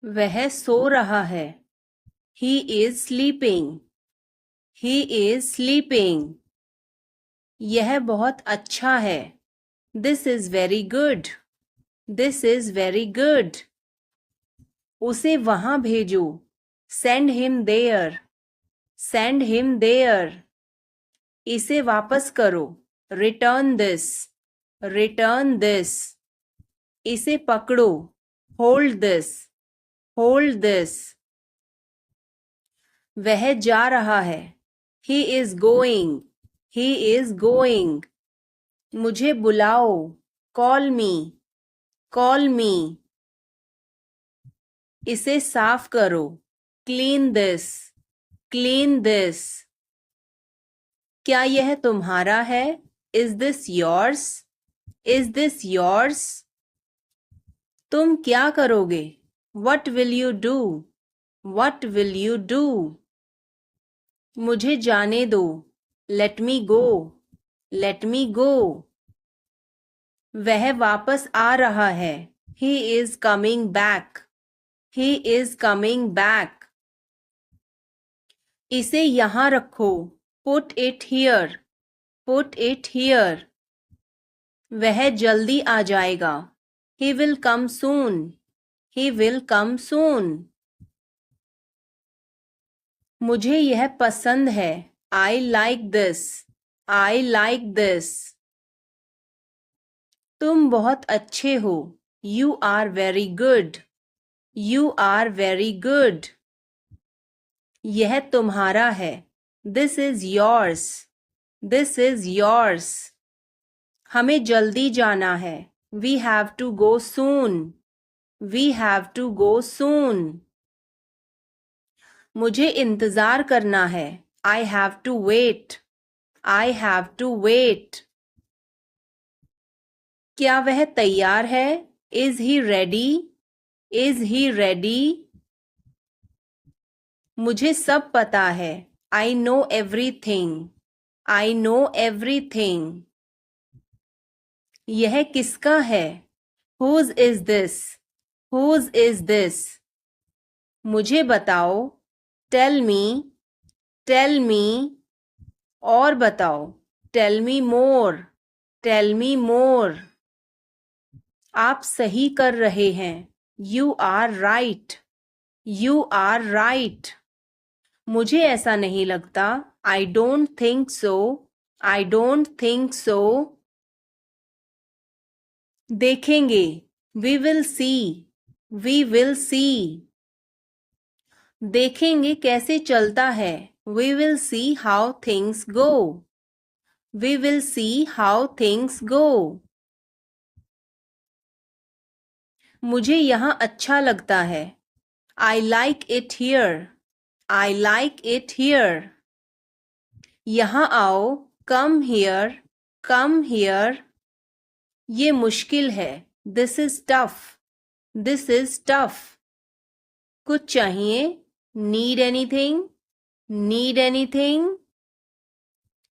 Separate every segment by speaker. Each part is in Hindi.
Speaker 1: वह सो रहा है. He is sleeping. He is sleeping. यह बहुत अच्छा है. This is very good. This is very good. उसे वहां भेजो. Send him there. Send him there. इसे वापस करो. Return this. Return this. इसे पकड़ो. Hold this. Hold this. वह जा रहा है. He is going. He is going. मुझे बुलाओ. Call me. Call me. इसे साफ करो. Clean this. Clean this. क्या यह तुम्हारा है? Is this yours? Is this yours? तुम क्या करोगे? What will you do? What will you do? मुझे जाने दो. Let me go. Let me go. वह वापस आ रहा है. He is coming back. He is coming back. इसे यहाँ रखो. Put it here. Put it here. वह जल्दी आ जाएगा. He will come soon. He will come soon. मुझे यह पसंद है. I like this. I like this. तुम बहुत अच्छे हो. You are very good. You are very good. यह तुम्हारा है. This is yours. This is yours. हमें जल्दी जाना है. We have to go soon. We have to go soon. मुझे इंतज़ार करना है. I have to wait. I have to wait. क्या वह तैयार है? Is he ready? Is he ready? मुझे सब पता है. I know everything. I know everything. यह किसका है? Whose is this? Whose is this? मुझे बताओ. Tell me. Tell me. और बताओ. Tell me more. Tell me more. आप सही कर रहे हैं. You are right. You are right. मुझे ऐसा नहीं लगता. I don't think so. I don't think so. देखेंगे. We will see. We will see. देखेंगे कैसे चलता है. We will see how things go. We will see how things go. मुझे यहाँ अच्छा लगता है. I like it here. I like it here. यहाँ आओ. Come here. Come here. ये मुश्किल है. This is tough. This is tough. कुछ चाहिए? Need anything? Need anything?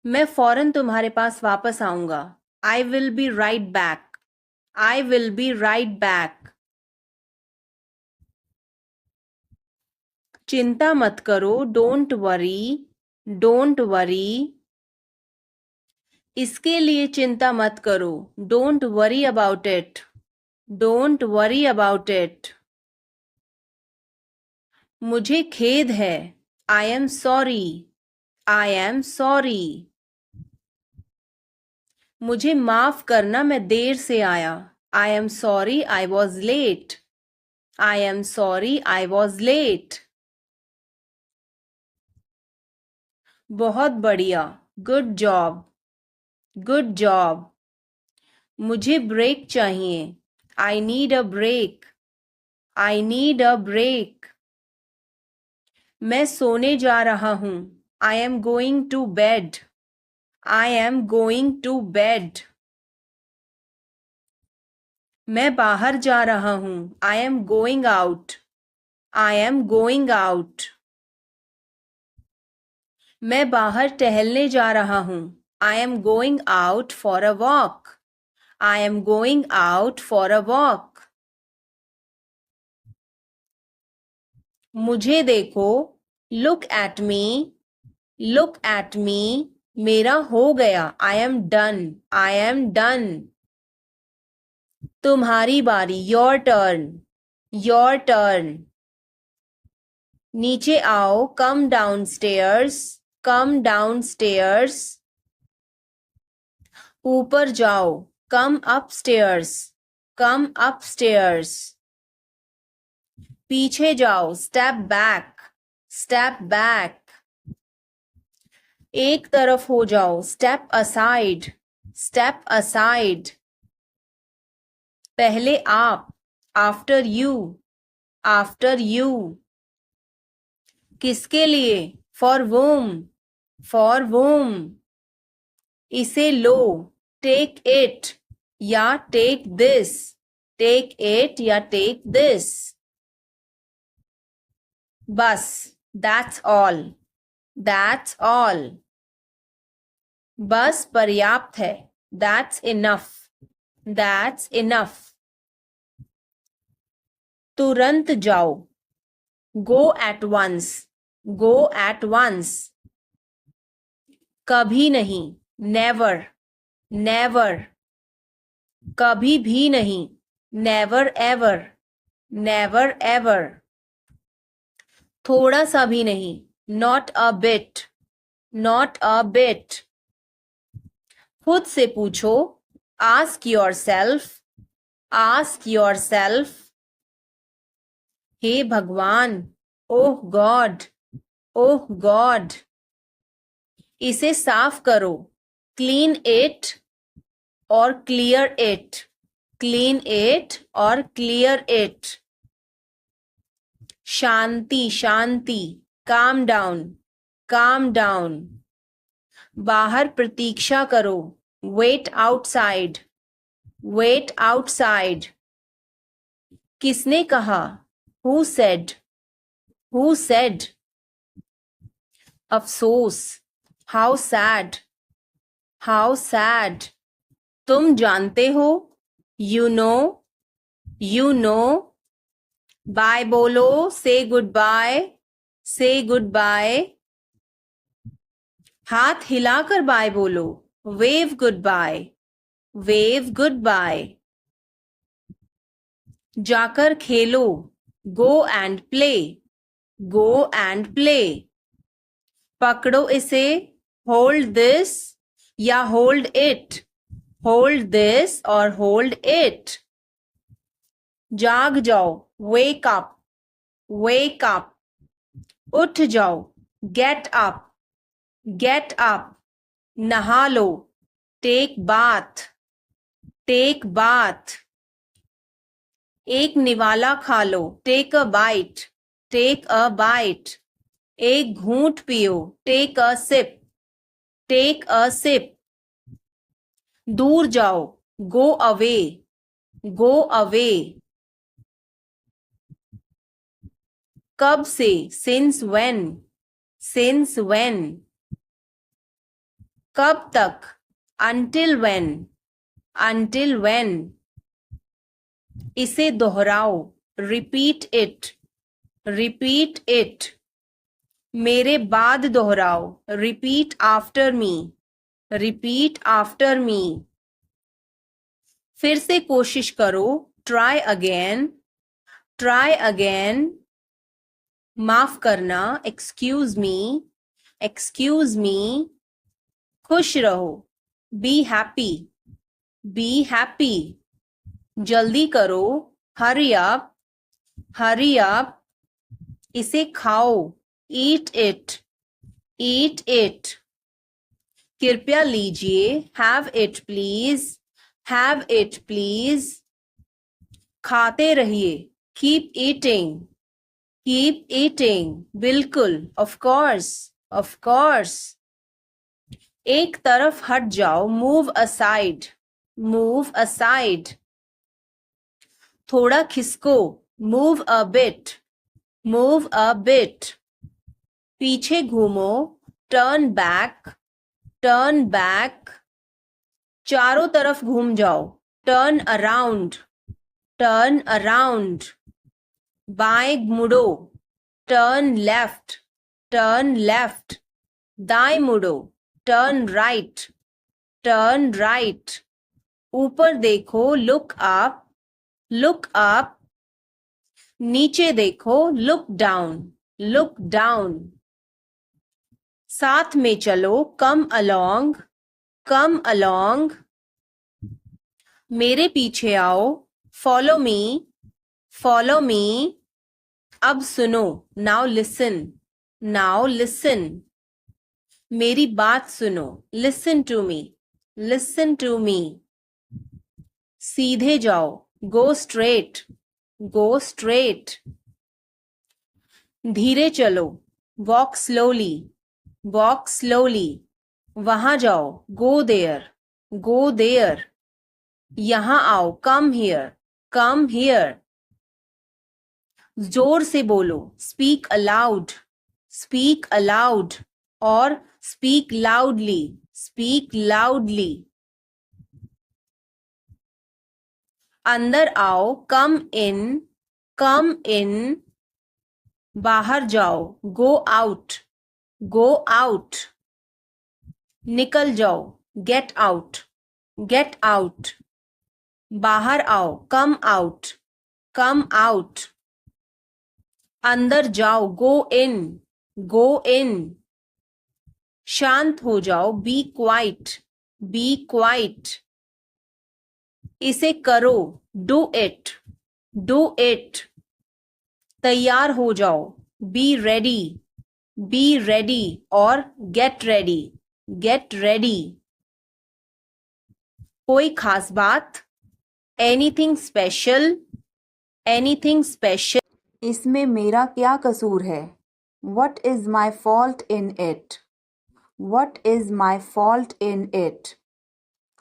Speaker 1: मैं फौरन तुम्हारे पास वापस आऊंगा. I will be right back. I will be right back. चिंता मत करो. Don't worry. Don't worry. इसके लिए चिंता मत करो. Don't worry about it. Don't worry about it. मुझे खेद है. I am sorry. I am sorry. मुझे माफ करना मैं देर से आया. I am sorry I was late. I am sorry I was late. बहुत बढ़िया. Good job. Good job. मुझे ब्रेक चाहिए. I need a break. I need a break. मैं सोने जा रहा हूँ. I am going to bed. I am going to bed. मैं बाहर जा रहा हूँ. I am going out. I am going out. मैं बाहर टहलने जा रहा हूँ. I am going out for a walk. I am going out for a walk. मुझे देखो, look at me, look at me, मेरा हो गया, I am done, I am done. तुम्हारी बारी, योर टर्न, योर टर्न। नीचे आओ, come down stairs, come down stairs. ऊपर जाओ, come up stairs, come up stairs. पीछे जाओ, स्टेप बैक, स्टेप बैक। एक तरफ हो जाओ, स्टेप असाइड, स्टेप असाइड। पहले आप, आफ्टर यू, आफ्टर यू। किसके लिए, फॉर वूम, फॉर वूम। इसे लो, टेक इट या टेक दिस, टेक इट या टेक दिस। बस, दैट्स ऑल, दैट्स ऑल। बस पर्याप्त है, दैट्स इनफ, दैट्स इनफ। तुरंत जाओ, go at once, go at once. कभी नहीं, नेवर, नेवर। कभी भी नहीं, नेवर एवर, नेवर एवर। थोड़ा सा भी नहीं, not a bit, not a bit. खुद से पूछो, ask yourself, ask yourself. हे भगवान, ओह गॉड, ओह गॉड। इसे साफ करो, क्लीन इट और क्लियर इट, क्लीन इट और क्लियर इट। शांति, शांति, काम डाउन, काम डाउन। बाहर प्रतीक्षा करो, वेट आउटसाइड, वेट आउटसाइड। किसने कहा, हु सेड, हु सेड। अफसोस, हाउ सैड, हाउ सैड। तुम जानते हो, you know, you know. Bye बोलो, say goodbye, say goodbye. हाथ हिलाकर बाय बोलो, wave goodbye, wave goodbye. जाकर खेलो, go and play, go and play. पकड़ो इसे, होल्ड दिस या होल्ड इट, होल्ड दिस और होल्ड इट। जाग जाओ, वेक अप, वेक अप। उठ जाओ, गेट अप, गेट अप। नहा लो, टेक बाथ, टेक बाथ। एक निवाला खा लो, take a bite, take a bite. एक घूंट पियो, take a sip, take a sip. दूर जाओ, गो अवे, गो अवे। कब से, सिंस व्हेन, सिंस व्हेन। कब तक, until when, until when। इसे दोहराओ, repeat it, repeat it। मेरे बाद दोहराओ, repeat after me, repeat after me। फिर से कोशिश करो, try again, try again। माफ करना, excuse me, excuse me। खुश रहो, be happy, be happy। जल्दी करो, hurry up, hurry up। इसे खाओ, eat it, eat it। कृपया लीजिए, have it please, have it please। खाते रहिए, keep eating, keep eating। बिल्कुल, of course, of course। एक तरफ हट जाओ, move aside, move aside। थोड़ा खिसको, move a bit, move a bit। पीछे घूमो, turn back, turn back। चारों तरफ घूम जाओ, turn around, turn around। बाएं मुड़ो, टर्न लेफ्ट, टर्न लेफ्ट। दाएं मुड़ो, टर्न राइट, टर्न राइट। ऊपर देखो, लुक अप, लुक अप। नीचे देखो, लुक डाउन, लुक डाउन। साथ में चलो, कम अलोंग, कम अलोंग। मेरे पीछे आओ, फॉलो मी, फॉलो मी। अब सुनो, नाउ लिसन, नाउ लिसन। मेरी बात सुनो, listen to me, listen to me. सीधे जाओ, गो स्ट्रेट, गो स्ट्रेट। धीरे चलो, वॉक स्लोली, वॉक स्लोली। वहां जाओ, गो देयर, गो देयर। यहां आओ, कम हियर, कम हियर। जोर से बोलो, स्पीक अलाउड, स्पीक अलाउड। और स्पीक लाउडली, स्पीक लाउडली। अंदर आओ, कम इन, कम इन। बाहर जाओ, गो आउट, गो आउट। निकल जाओ, गेट आउट, गेट आउट। बाहर आओ, कम आउट, कम आउट। अंदर जाओ, गो इन, गो इन। शांत हो जाओ, बी क्वाइट, बी क्वाइट। इसे करो, डू इट, डू इट। तैयार हो जाओ, बी रेडी, बी रेडी। और गेट रेडी, गेट रेडी। कोई खास बात, एनीथिंग स्पेशल, एनीथिंग स्पेशल। इसमें मेरा क्या कसूर है? What is my fault in it? What is my fault in it?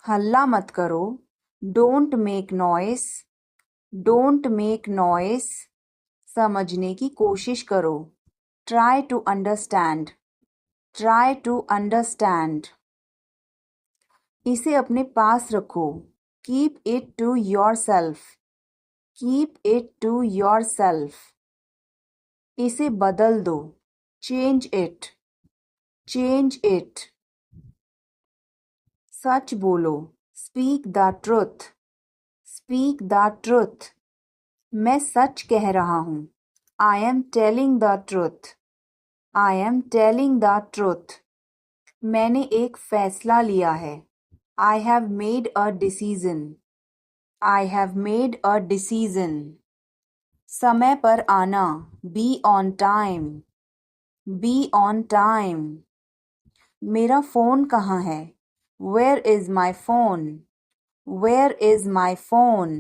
Speaker 1: हल्ला मत करो, don't make noise, don't make noise. समझने की कोशिश करो, try to understand, try to understand. इसे अपने पास रखो, keep it to yourself, keep it to yourself. इसे बदल दो, चेंज इट, चेंज इट। सच बोलो, speak the truth, speak the truth. मैं सच कह रहा हूँ, I am telling the truth, I am telling the truth. मैंने एक फैसला लिया है, I have made a decision, I have made a decision. समय पर आना, be on time, be on time. मेरा फ़ोन कहाँ है? Where is my phone, where is my phone.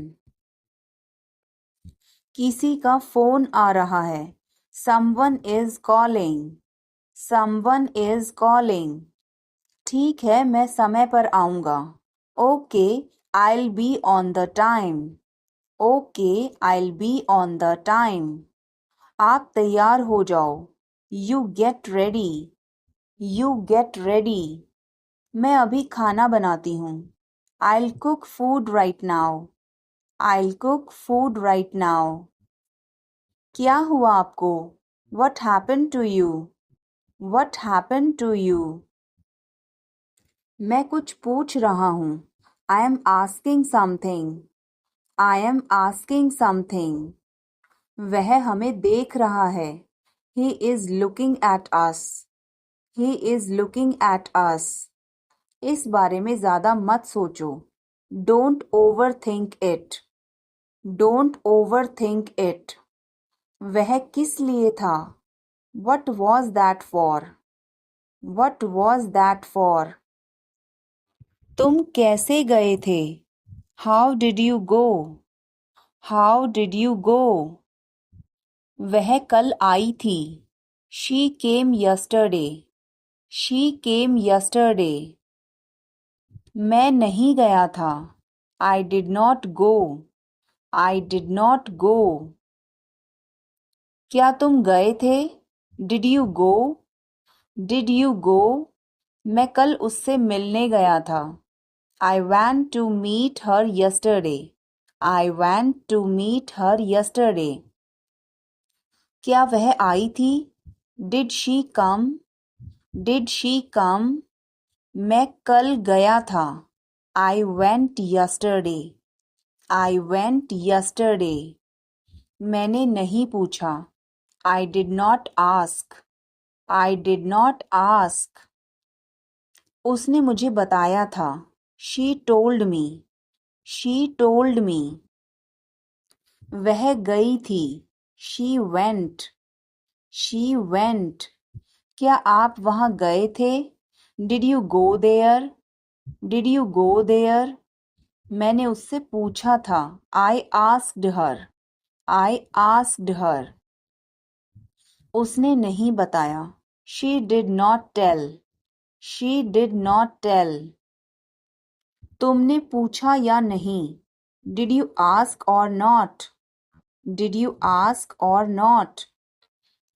Speaker 1: किसी का फ़ोन आ रहा है, someone is calling, someone is calling. ठीक है, मैं समय पर आऊँगा, okay I'll be on the time, okay I'll be on the time। आप तैयार हो जाओ, you get ready, you get ready। मैं अभी खाना बनाती हूँ, I'll cook food right now, I'll cook food right now। क्या हुआ आपको? What happened to you? What happened to you? मैं कुछ पूछ रहा हूँ, I am asking something, I am asking something। वह हमें देख रहा है, he is looking at us, he is looking at us। इस बारे में ज़्यादा मत सोचो, don't overthink it, don't overthink it। वह किस लिए था? What was that for? What was that for? तुम कैसे गए थे? How did you go? How did you go? वह कल आई थी, she came yesterday, she came yesterday। मैं नहीं गया था, I did not go, I did not go। क्या तुम गए थे? Did you go? Did you go? मैं कल उससे मिलने गया था, I went to meet her yesterday, I went to meet her yesterday। क्या वह आई थी? Did she come? Did she come? मैं कल गया था। I went yesterday. I went yesterday. मैंने नहीं पूछा। I did not ask. I did not ask. उसने मुझे बताया था। She told me. She told me. वह गई थी। She went. She went. क्या आप वहां गए थे? Did you go there? Did you go there? मैंने उससे पूछा था। I asked her. I asked हर। उसने नहीं बताया। She did not tell. She did not tell. तुमने पूछा या नहीं? Did you ask or not? Did you ask or not?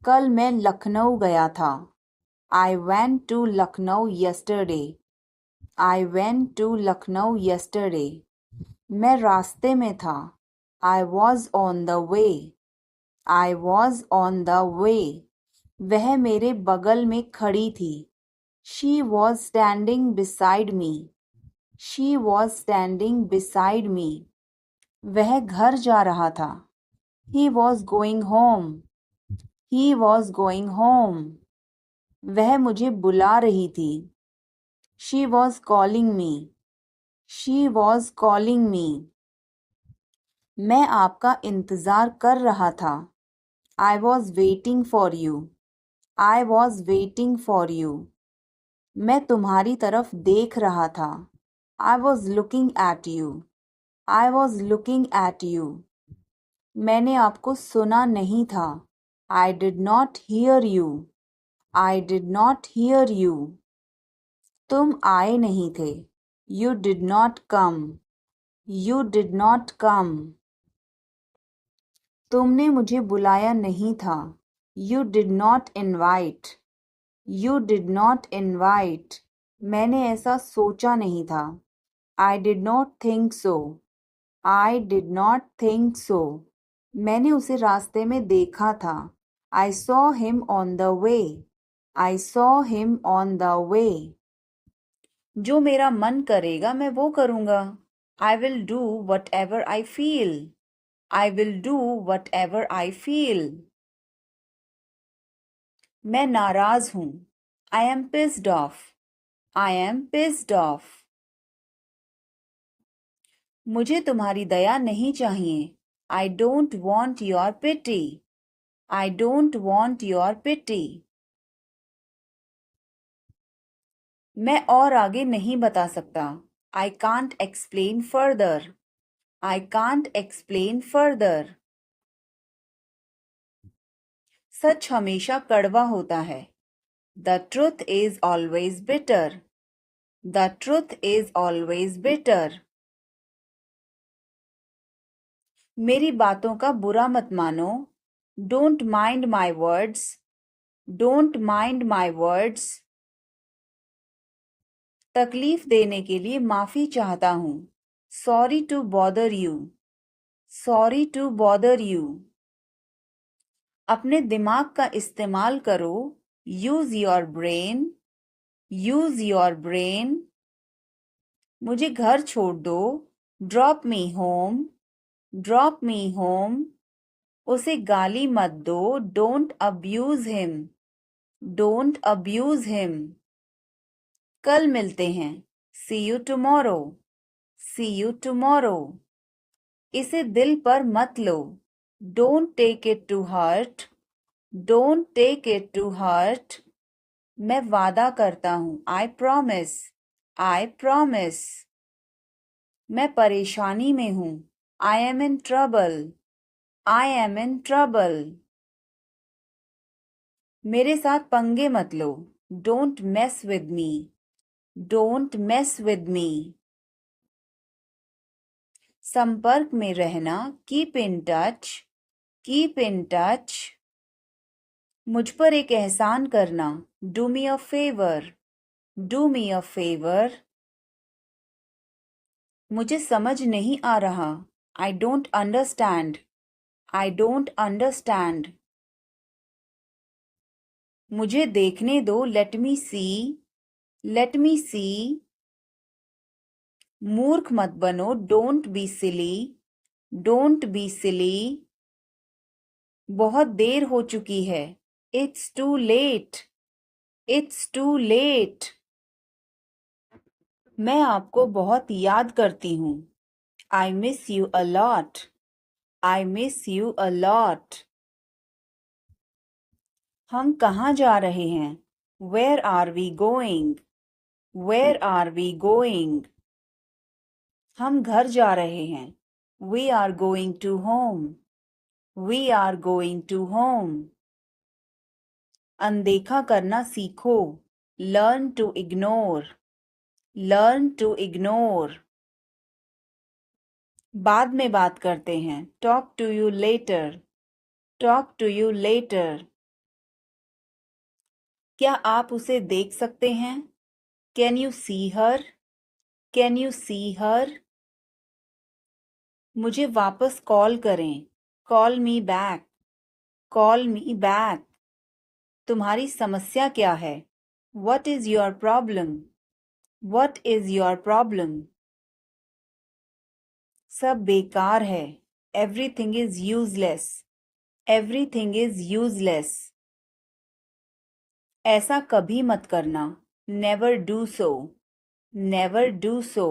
Speaker 1: कल मैं लखनऊ गया था। I went to Lucknow yesterday. I went to Lucknow yesterday. मैं रास्ते में था। I was on the way. I was on the way. वह मेरे बगल में खड़ी थी। She was standing beside me. She was standing beside मी। वह घर जा रहा था। He was going home. He was going home. वह मुझे बुला रही थी। She was calling me. She was calling me. मैं आपका इंतज़ार कर रहा था। I was waiting for you. I was waiting for you. मैं तुम्हारी तरफ देख रहा था। I was looking at you. I was looking at you. मैंने आपको सुना नहीं था। आई did not here you. I did not here you. तुम आए नहीं थे। You did not come. You did not come. तुमने मुझे बुलाया नहीं था। You did not invite. You did not invite. मैंने ऐसा सोचा नहीं था। आई did not think so. I did not think so. मैंने उसे रास्ते में देखा था। I saw him on the way. I saw him on the वे। जो मेरा मन करेगा मैं वो करूँगा। आई will do whatever I feel. I will do whatever I feel. मैं नाराज हूँ। I am pissed off. I am pissed off. मुझे तुम्हारी दया नहीं चाहिए। I don't want your pity. I don't want your pity. मैं और आगे नहीं बता सकता। I can't explain further. I can't explain further. सच हमेशा कड़वा होता है। The truth is always bitter. The truth is always bitter. मेरी बातों का बुरा मत मानो। Don't mind my words. Don't mind my words. तकलीफ देने के लिए माफी चाहता हूँ। Sorry to bother you. Sorry to bother you. अपने दिमाग का इस्तेमाल करो। Use your brain. Use your brain. मुझे घर छोड़ दो। Drop me home. Drop me home. उसे गाली मत दो। Don't abuse him. Don't abuse him. कल मिलते हैं। See you tomorrow. See you tomorrow. इसे दिल पर मत लो। Don't take it to heart. Don't take it to heart. मैं वादा करता हूँ। I promise. I promise. मैं परेशानी में हूँ। I am in trouble. I am in trouble. मेरे साथ पंगे मत लो। Don't mess with me. Don't mess with me. संपर्क में रहना। Keep in touch. Keep in touch. मुझ पर एक एहसान करना। Do me a favour. Do me a favour. मुझे समझ नहीं आ रहा। I don't understand. I don't understand. मुझे देखने दो, लेट मी सी, लेट मी सी। मूर्ख मत बनो, don't be silly, don't be silly. बहुत देर हो चुकी है, it's too late, it's too late. मैं आपको बहुत याद करती हूँ, I miss you a lot, I miss you a lot. हम कहाँ जा रहे हैं, where are we going, where are we going. हम घर जा रहे हैं, we are going to home, we are going to home. अनदेखा करना सीखो, learn to ignore, learn to ignore. बाद में बात करते हैं, talk to you later, talk to you later. क्या आप उसे देख सकते हैं, can you see her, can you see her. मुझे वापस कॉल करें, call me back, call me back. तुम्हारी समस्या क्या है, what is your problem, what is your problem. सब बेकार है, everything is useless, everything is useless. ऐसा कभी मत करना, never do so, never do so.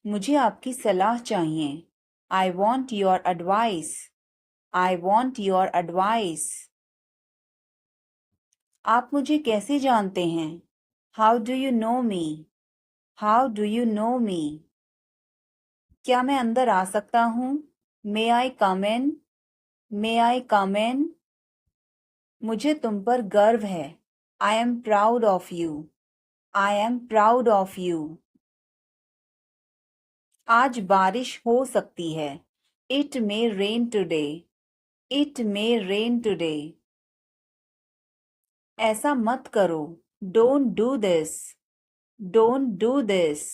Speaker 1: मुझे आपकी सलाह चाहिए, I want your advice, I want your advice. आप मुझे कैसे जानते हैं, how do you know me, how do you know me. क्या मैं अंदर आ सकता हूँ, मे आई कम इन, मे आई कम इन। मुझे तुम पर गर्व है, I am proud of you, I am proud of you. आज बारिश हो सकती है, it may rain today, it may rain today. ऐसा मत करो, don't do this, don't do this.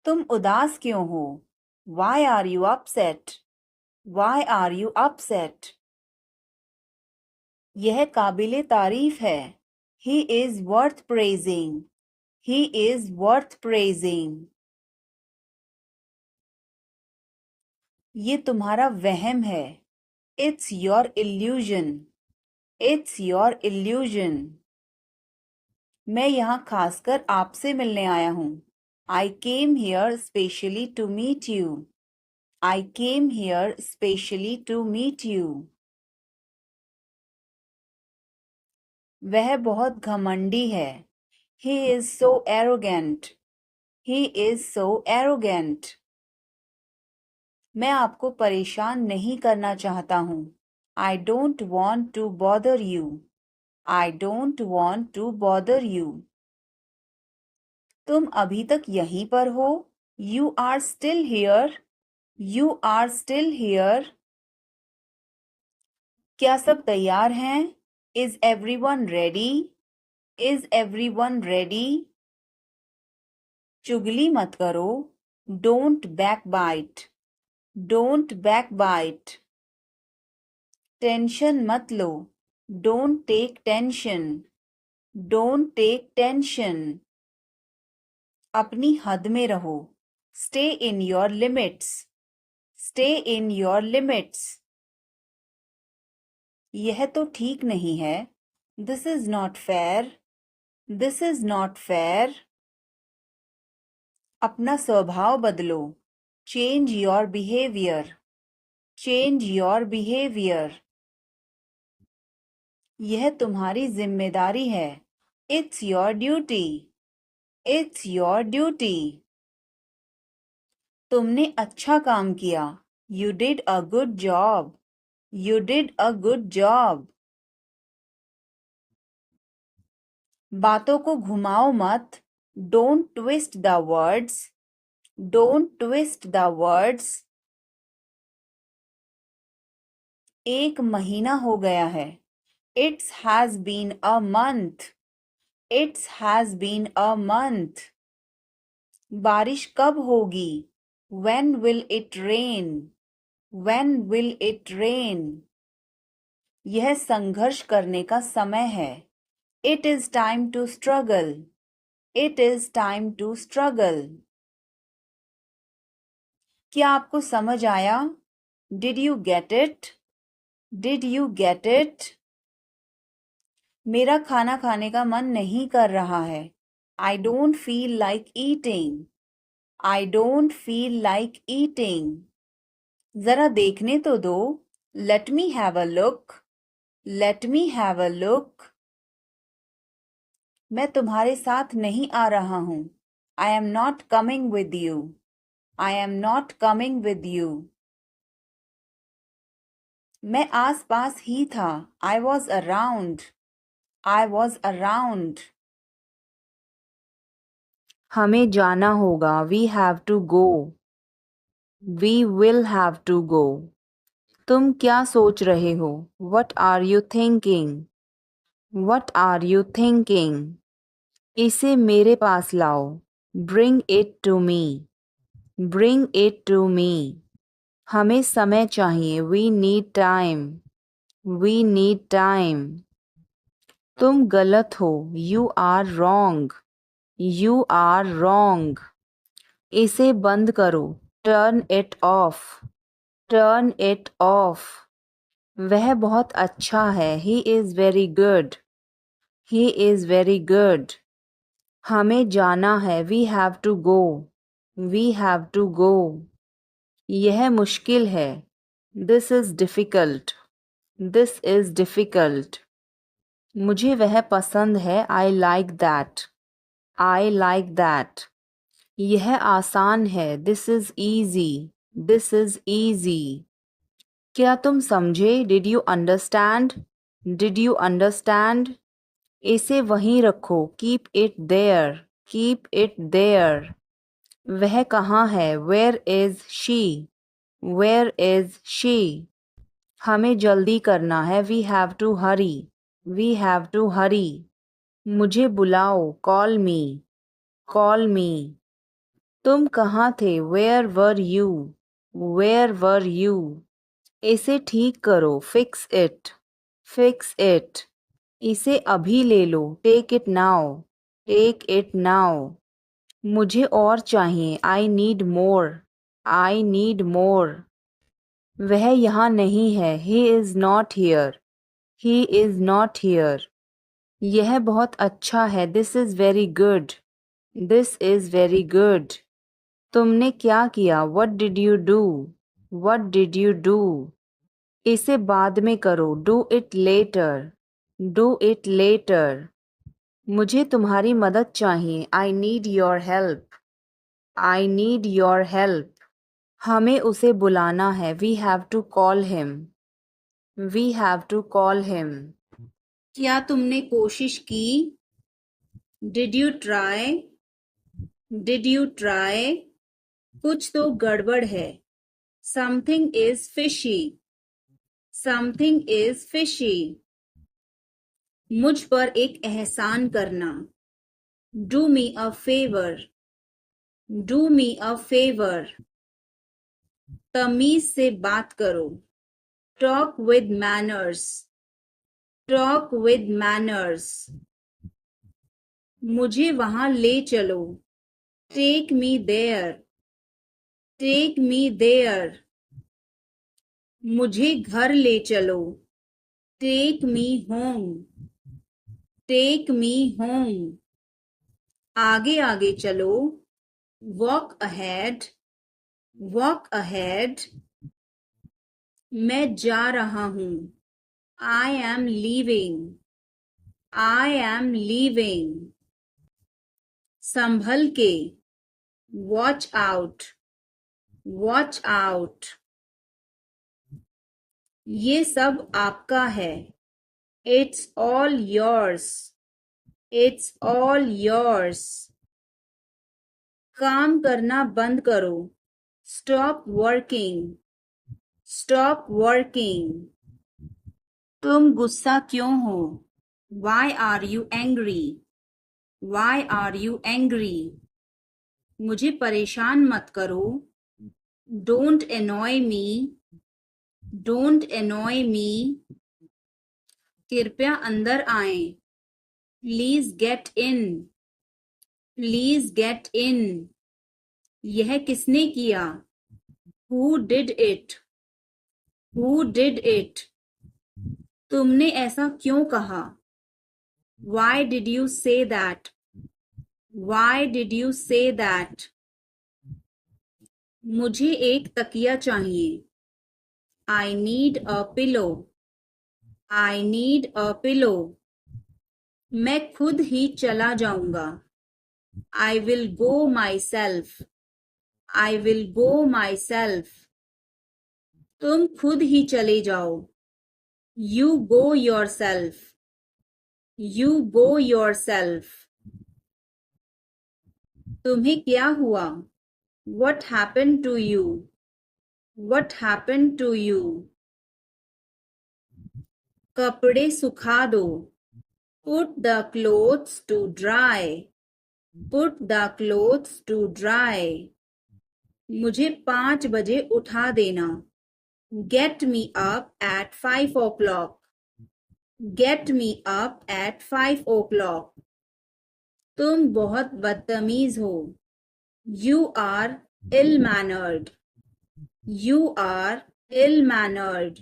Speaker 1: तुम उदास क्यों हो, why are you upset, why are you upset. यह काबिले तारीफ है, he is worth praising, he is worth praising. ये तुम्हारा वहम है, it's your illusion, it's your illusion. मैं यहाँ खासकर आपसे मिलने आया हूँ, I came here specially to meet you, I came here specially to meet you. वह बहुत घमंडी है, he is so arrogant, he is so arrogant. मैं आपको परेशान नहीं करना चाहता हूँ, I don't want to bother you, I don't want to bother you. तुम अभी तक यहीं पर हो, you are still here, you are still here. क्या सब तैयार हैं, is everyone ready, is everyone ready. चुगली मत करो, don't backbite, don't backbite. Tension मत लो, don't take tension, don't take tension. अपनी हद में रहो, stay in your limits, stay in your limits. यह तो ठीक नहीं है, this is not fair, this is not fair. अपना स्वभाव बदलो, change your behaviour, change your behaviour. यह तुम्हारी जिम्मेदारी है, it's your duty, it's your duty. तुमने अच्छा काम किया, you did a good job, you did a good job. बातों को घुमाओ मत, don't twist the words, don't twist the words. एक महीना हो गया है, it's has been a month, it's has been a month. बारिश कब होगी, when will it rain, when will it rain। यह संघर्ष करने का समय है. It is time to struggle. It is time to struggle. क्या आपको समझ आया? Did you get it? Did you get it? मेरा खाना खाने का मन नहीं कर रहा है. I don't feel like eating. I don't feel like eating. जरा देखने तो दो. Let me have a look. Let me have a look. मैं तुम्हारे साथ नहीं आ रहा हूँ. I am not coming with you. I am not coming with you. मैं आस-पास ही था. I was around. I was around. हमें जाना होगा. We have to go. We will have to go. तुम क्या सोच रहे हो? What are you thinking? What are you thinking? इसे मेरे पास लाओ. Bring it to me. Bring it to me. हमें समय चाहिए. We need time. We need time. तुम गलत हो. You are wrong. You are wrong. इसे बंद करो. Turn it off. Turn it off. वह बहुत अच्छा है. He is very good. He is very good. हमें जाना है. We have to go. We have to go. यह मुश्किल है. This is difficult. This is difficult. मुझे वह पसंद है. I like that. I like that. यह आसान है. This is easy. This is easy. क्या तुम समझे? Did you understand? Did you understand? इसे वहीं रखो. Keep it there. Keep it there. वह कहाँ है? Where is she? Where is she? हमें जल्दी करना है. We have to hurry. We have to hurry. मुझे बुलाओ. Call me. Call me. तुम कहाँ थे? Where were you? Where were you? इसे ठीक करो. Fix it. Fix it. इसे अभी ले लो. Take it now. Take it now. मुझे और चाहिए. I need more. I need more. वह यहाँ नहीं है. He is not here. He is not here. यह बहुत अच्छा है. This is very good. This is very good. तुमने क्या किया? What did you do? What did you do? इसे बाद में करो. Do it later. Do it later. मुझे तुम्हारी मदद चाहिए. I need your help. I need your help. हमें उसे बुलाना है. We have to call him. We have to call him. क्या तुमने कोशिश की? Did you try? Did you try? कुछ तो गड़बड़ है. Something is fishy. Something is fishy. मुझ पर एक एहसान करना. Do me a favor. Do me a favor. तमीज से बात करो. Talk with manners. Talk with manners. मुझे वहां ले चलो. Take me there. Take me there. मुझे घर ले चलो. Take me home. Take me home. आगे आगे चलो. Walk ahead. Walk ahead. मैं जा रहा हूँ. I am leaving. I am leaving. संभल के. Watch out. Watch out. ये सब आपका है. It's all yours. It's all yours. काम करना बंद करो. Stop working. Stop working. तुम गुस्सा क्यों हो? Why are you angry? Why are you angry? मुझे परेशान मत करो. Don't annoy me. Don't annoy me. कृपया अंदर आएं। Please get in. Please get in. यह किसने किया? Who did it? Who did it? तुमने ऐसा क्यों कहा? Why did you say that? Why did you say that? मुझे एक तकिया चाहिए। I need a pillow. I need a pillow. मैं खुद ही चला जाऊंगा। I will go myself. I will go myself. तुम खुद ही चले जाओ। You go yourself. You go yourself. तुम्हें क्या हुआ? What happened to you? What happened to you? कपड़े सुखा दो। Put the clothes to dry. Put the clothes to dry. मुझे 5 बजे उठा देना। Get me up at 5 o'clock. Get me up at 5 o'clock. तुम बहुत बदतमीज हो। You are ill-mannered. You are ill-mannered.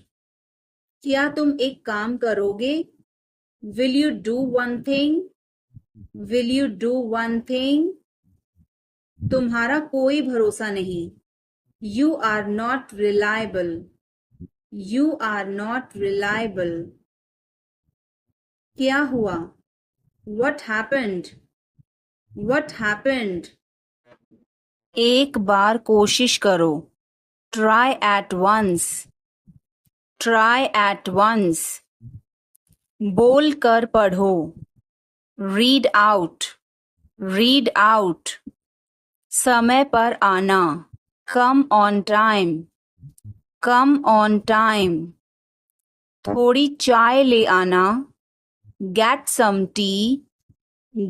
Speaker 1: क्या तुम एक काम करोगे? Will you do one thing? Will you do one thing? तुम्हारा कोई भरोसा नहीं। You are not reliable. You are not reliable. क्या हुआ? What happened? What happened? एक बार कोशिश करो। Try at once. Try at once. बोल कर पढ़ो। Read out. Read out. समय पर आना। Come on time. Come on time. थोड़ी चाय ले आना। Get some tea.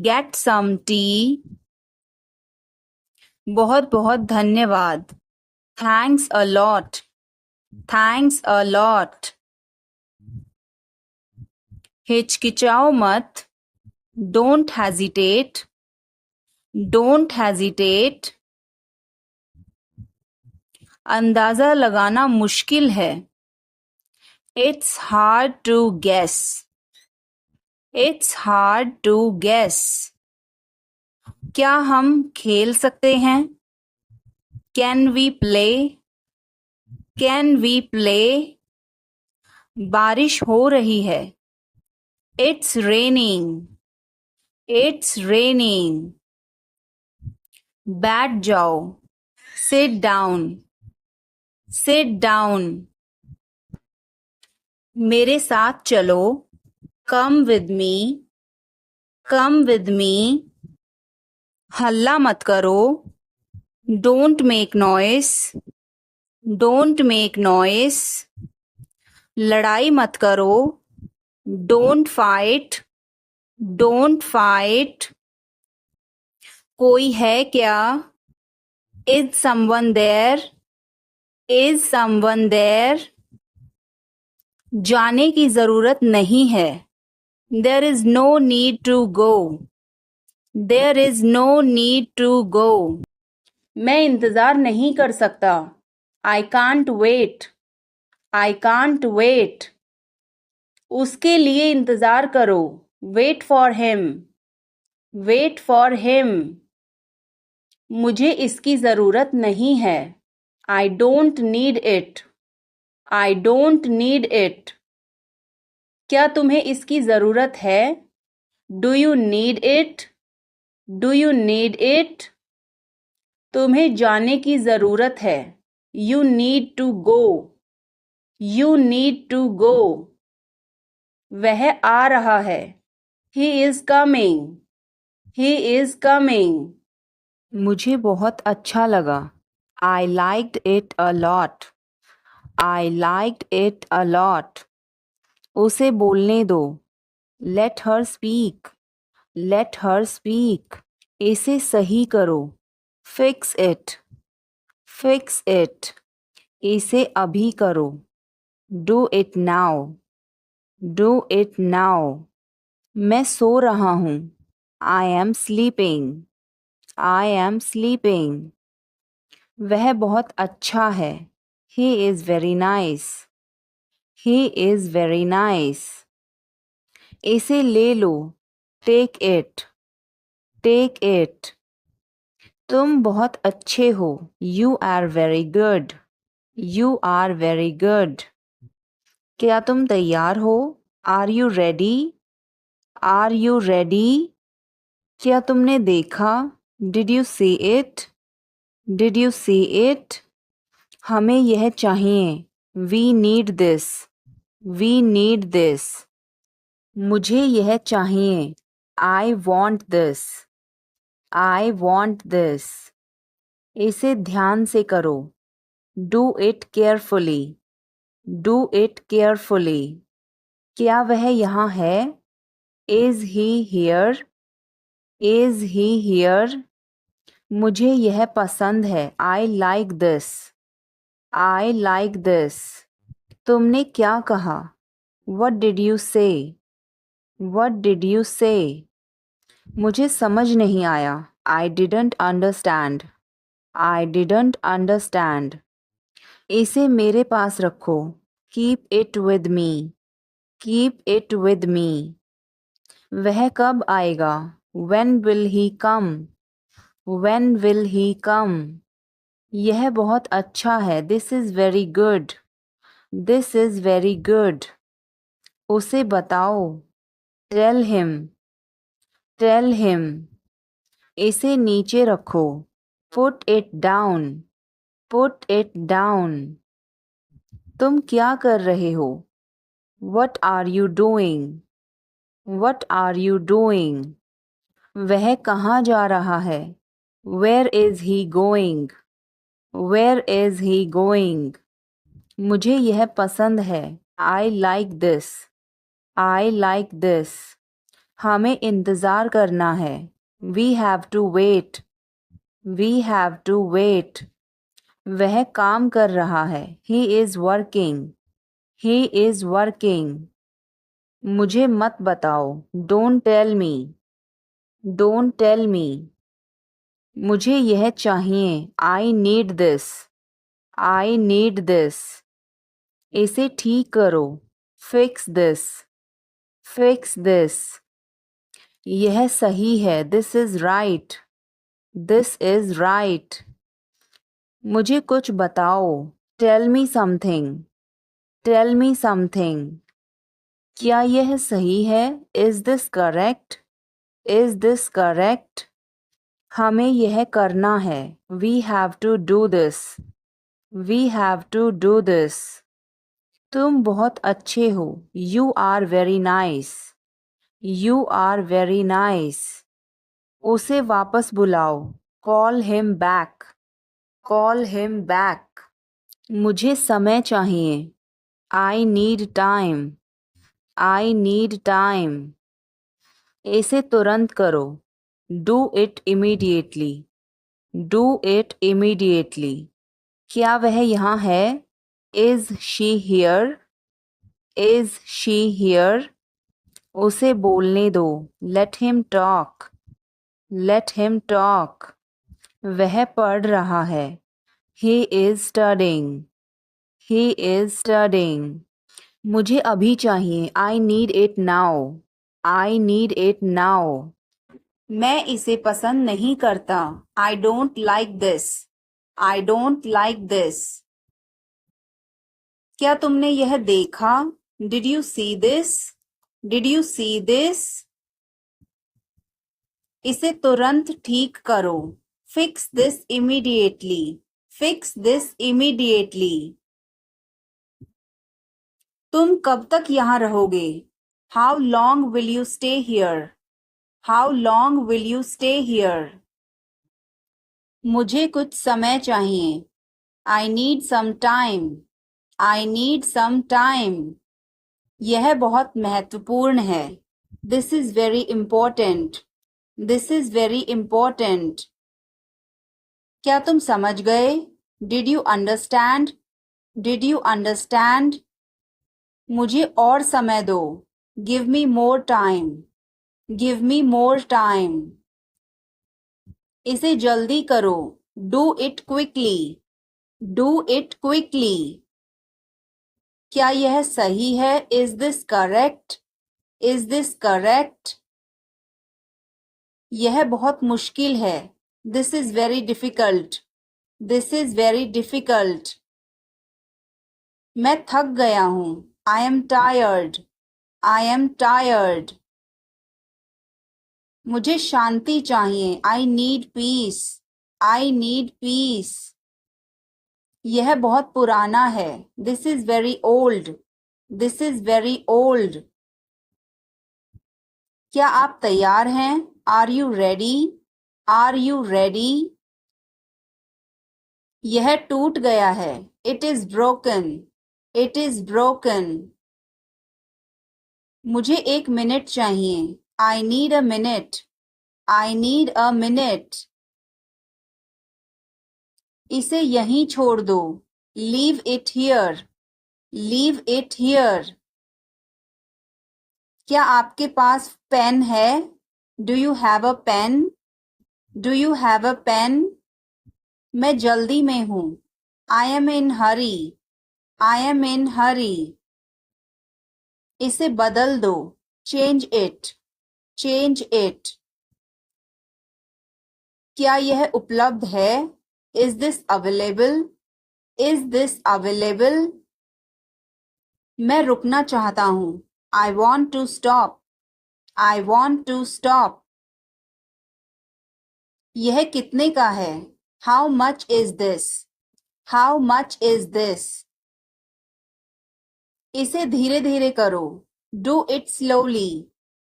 Speaker 1: Get some tea. बहुत बहुत धन्यवाद। Thanks a lot. Thanks a lot. हिचकिचाओ मत। Don't hesitate. Don't hesitate. अंदाजा लगाना मुश्किल है। It's hard to guess. It's hard to guess. क्या हम खेल सकते हैं? Can we play? Can we play? बारिश हो रही है। It's raining. It's raining. बैठ जाओ। Sit down. Sit down. मेरे साथ चलो। Come with me. Come with me. हल्ला मत करो। Don't make noise. Don't make noise. लड़ाई मत करो। Don't fight. Don't fight. कोई है क्या? Is someone there? Is someone there? जाने की जरूरत नहीं है। There is no need to go. There is no need to go. मैं इंतजार नहीं कर सकता। I can't wait. I can't wait. उसके लिए इंतजार करो। Wait for him. Wait for him. मुझे इसकी जरूरत नहीं है। I don't need it. I don't need it. क्या तुम्हें इसकी जरूरत है? Do you need it? Do you need it? तुम्हें जाने की जरूरत है। You need to go. You need to go. वह आ रहा है। He is coming. He is coming. मुझे बहुत अच्छा लगा। I liked it a lot. I liked it a lot. उसे बोलने दो। Let her speak. Let her speak. इसे सही करो। Fix it. Fix it. इसे अभी करो। Do it now.
Speaker 2: Do it now. मैं सो रहा हूँ. I am sleeping. I am sleeping. वह बहुत अच्छा है. He is very nice. He is very nice. इसे ले लो. Take it. Take it. तुम बहुत अच्छे हो. You are very good. You are very good. क्या तुम तैयार हो? Are you ready? Are you ready? क्या तुमने देखा? Did you see it? Did you see it? हमें यह चाहिए. We need this. We need this. मुझे यह चाहिए. I want this. I want this. इसे ध्यान से करो. Do it carefully. Do it carefully. क्या वह यहाँ है? Is he here? Is he here? मुझे यह पसंद है. I like this. I like this. तुमने क्या कहा? What did you say? What did you say? मुझे समझ नहीं आया. I didn't understand. I didn't understand. इसे मेरे पास रखो. Keep it with me. Keep it with me. वह कब आएगा? When will he come? When will he come? यह बहुत अच्छा है. This is very good. This is very good. उसे बताओ. Tell him. Tell him. इसे नीचे रखो. Put it down. Put it down. तुम क्या कर रहे हो? What are you doing? What are you doing? वह कहाँ जा रहा है? Where is he going? Where is he going? मुझे यह पसंद है. I like this. I like this. हमें इंतज़ार करना है. We have to wait. We have to wait. वह काम कर रहा है. He is working. He is working. मुझे मत बताओ. Don't tell me. Don't tell me. मुझे यह चाहिए. I need this. I need this. इसे ठीक करो. Fix this. Fix this. यह सही है. This is right. This is right. मुझे कुछ बताओ. Tell me something. Tell me something. क्या यह सही है? Is this correct? Is this correct? हमें यह करना है. We have to do this. We have to do this. तुम बहुत अच्छे हो. You are very nice. You are very nice. उसे वापस बुलाओ. Call him back. Call him back. मुझे समय चाहिए. I need time. I need time. इसे तुरंत करो. Do it immediately. Do it immediately. क्या वह यहाँ है? Is she here? Is she here? उसे बोलने दो. Let him talk. Let him talk. वह पढ़ रहा है. He is studying. He is studying. मुझे अभी चाहिए. I need it now. I need it now. मैं इसे पसंद नहीं करता. I don't like this. I don't like this. क्या तुमने यह देखा? Did you see this? Did you see this? इसे तुरंत ठीक करो. Fix this immediately. Fix this immediately. तुम कब तक यहाँ रहोगे? How long will you stay here? How long will you stay here? मुझे कुछ समय चाहिए. I need some time. I need some time. यह बहुत महत्वपूर्ण है. This is very important. This is very important. क्या तुम समझ गए? Did you understand? Did you understand? मुझे और समय दो. Give me more time. Give me more time. इसे जल्दी करो. Do it quickly. Do it quickly. क्या यह सही है? Is this correct? Is this correct? यह बहुत मुश्किल है. This is very difficult. This is very difficult. मैं थक गया हूँ. I am tired. I am tired. मुझे शांति चाहिए. I need peace. I need peace. यह बहुत पुराना है. This is very old. This is very old. क्या आप तैयार हैं? Are you ready? Are you ready? यह टूट गया है. It is broken. It is broken. मुझे 1 मिनट चाहिए. I need a minute. I need a minute. इसे यहीं छोड़ दो. Leave it here. Leave it here. क्या आपके पास पेन है? Do you have a pen? Do you have a pen? मैं जल्दी में हूँ. I am in hurry. I am in hurry. इसे बदल दो. Change it. Change it. क्या यह उपलब्ध है? Is this available? Is this available? मैं रुकना चाहता हूँ. I want to stop. I want to stop. यह कितने का है? How much is this? How much is this? इसे धीरे धीरे करो. Do it slowly.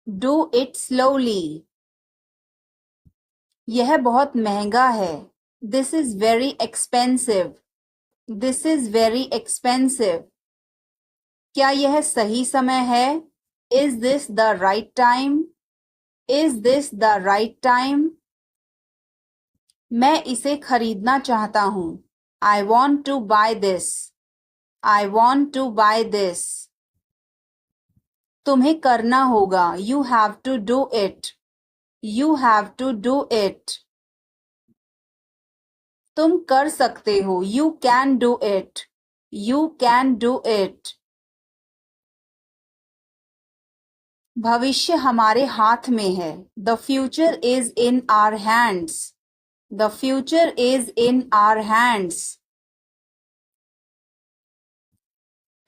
Speaker 2: Do it slowly. यह बहुत महंगा है. This is very expensive. This is very expensive. क्या यह सही समय है? Is this the right time? Is this the right time? मैं इसे खरीदना चाहता हूँ. I want to buy this. I want to buy this. तुम्हें करना होगा. You have to do it. You have to do it. तुम कर सकते हो. You can do it. You can do it. भविष्य हमारे हाथ में है. The future is in our hands. The future is in our hands.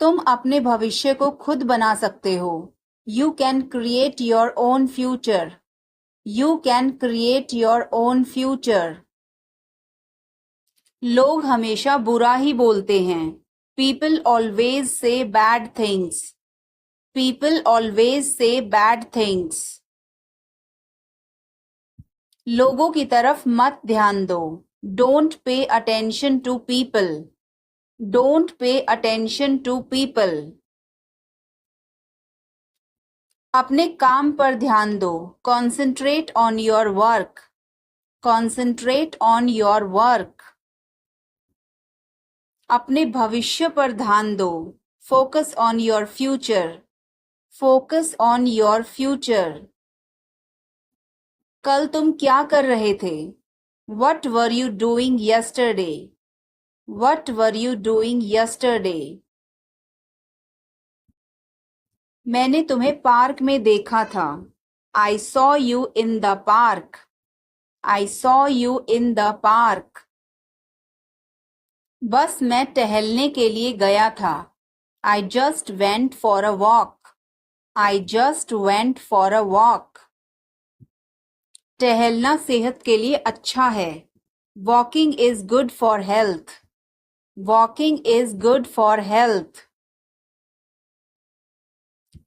Speaker 2: तुम अपने भविष्य को खुद बना सकते हो. You can create your own future. You can create your own future. लोग हमेशा बुरा ही बोलते हैं. People always say bad things. People always say bad things. लोगों की तरफ मत ध्यान दो. Don't pay attention to people. Don't pay attention to people. अपने काम पर ध्यान दो. Concentrate on your work. Concentrate on your work. अपने भविष्य पर ध्यान दो. Focus on your future. Focus on your future. कल तुम क्या कर रहे थे? What were you doing yesterday? What were you doing yesterday? मैंने तुम्हें पार्क में देखा था. I saw you in the park. I saw you in the park. बस मैं टहलने के लिए गया था. I just went for a walk. I just went for a walk. टहलना सेहत के लिए अच्छा है. Walking is good for health. Walking is good for health.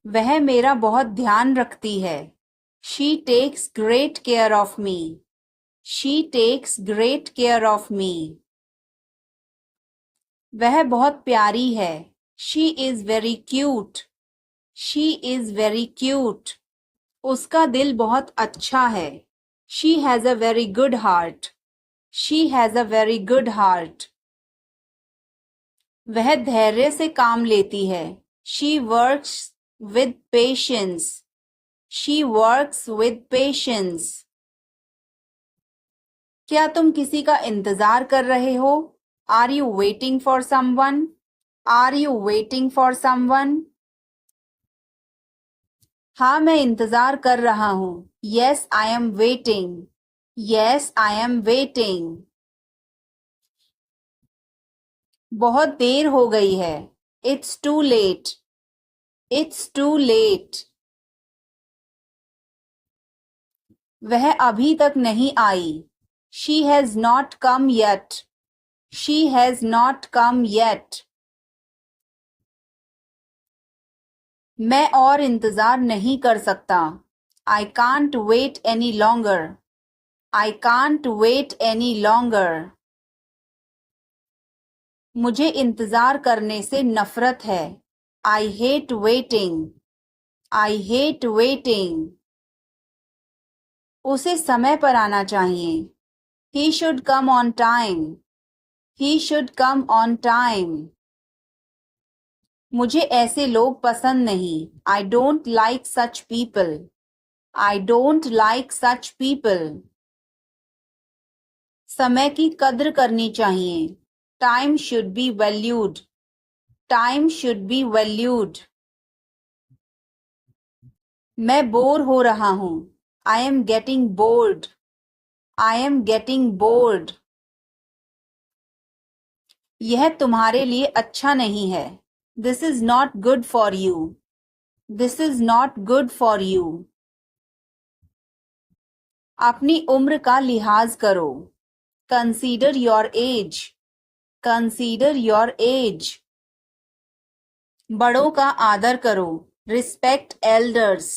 Speaker 2: वह मेरा बहुत ध्यान रखती है. She takes great care of me. She takes great care of me. वह बहुत प्यारी है. She is very cute. She is very cute. उसका दिल बहुत अच्छा है. She has a very good heart. She has a very good heart. वह धैर्य से काम लेती है. She works with patience. She works with patience. क्या तुम किसी का इंतजार कर रहे हो? Are you waiting for someone? Are you waiting for someone? हाँ, मैं इंतजार कर रहा हूँ. Yes, I am waiting. Yes, I am waiting. बहुत देर हो गई है. It's too late. It's too late. वह अभी तक नहीं आई. She has not come yet. She has not come yet. मैं और इंतजार नहीं कर सकता. I can't wait any longer. I can't wait any longer. मुझे इंतजार करने से नफरत है. I hate waiting. I hate waiting. उसे समय पर आना चाहिए. He should come on time. He should come on time. मुझे ऐसे लोग पसंद नहीं. I don't like such people. I don't like such people. समय की कद्र करनी चाहिए. Time should be valued. Time should be valued. मैं बोर हो रहा हूँ. I am getting bored. I am getting bored. यह तुम्हारे लिए अच्छा नहीं है. This is not good for you. This is not good for you. अपनी उम्र का लिहाज करो. Consider your age. Consider your age. बड़ों का आदर करो. Respect elders.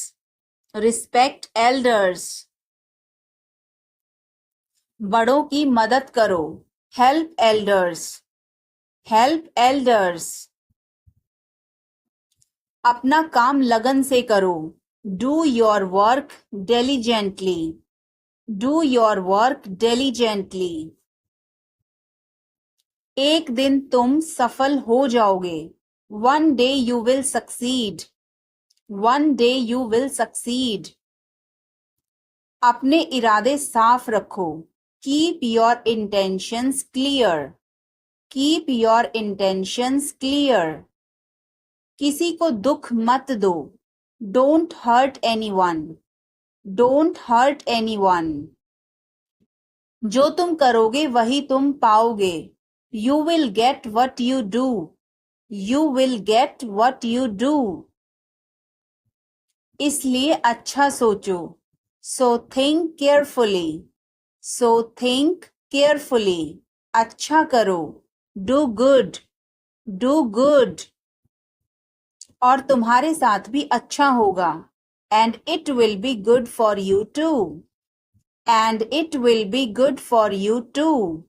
Speaker 2: Respect elders. बड़ों की मदद करो. Help elders. Help elders. अपना काम लगन से करो. Do your work diligently. Do your work diligently. एक दिन तुम सफल हो जाओगे. One day you will succeed. One day you will succeed. अपने इरादे साफ रखो. Keep your intentions clear. Keep your intentions clear. किसी को दुख मत दो. Don't hurt anyone. Don't hurt anyone. जो तुम करोगे वही तुम पाओगे. You will get what you do. You will get what you do. इसलिए अच्छा सोचो. So think carefully. So think carefully. अच्छा करो. Do good. Do good. और तुम्हारे साथ भी अच्छा होगा. And it will be good for you too. And it will be good for you too.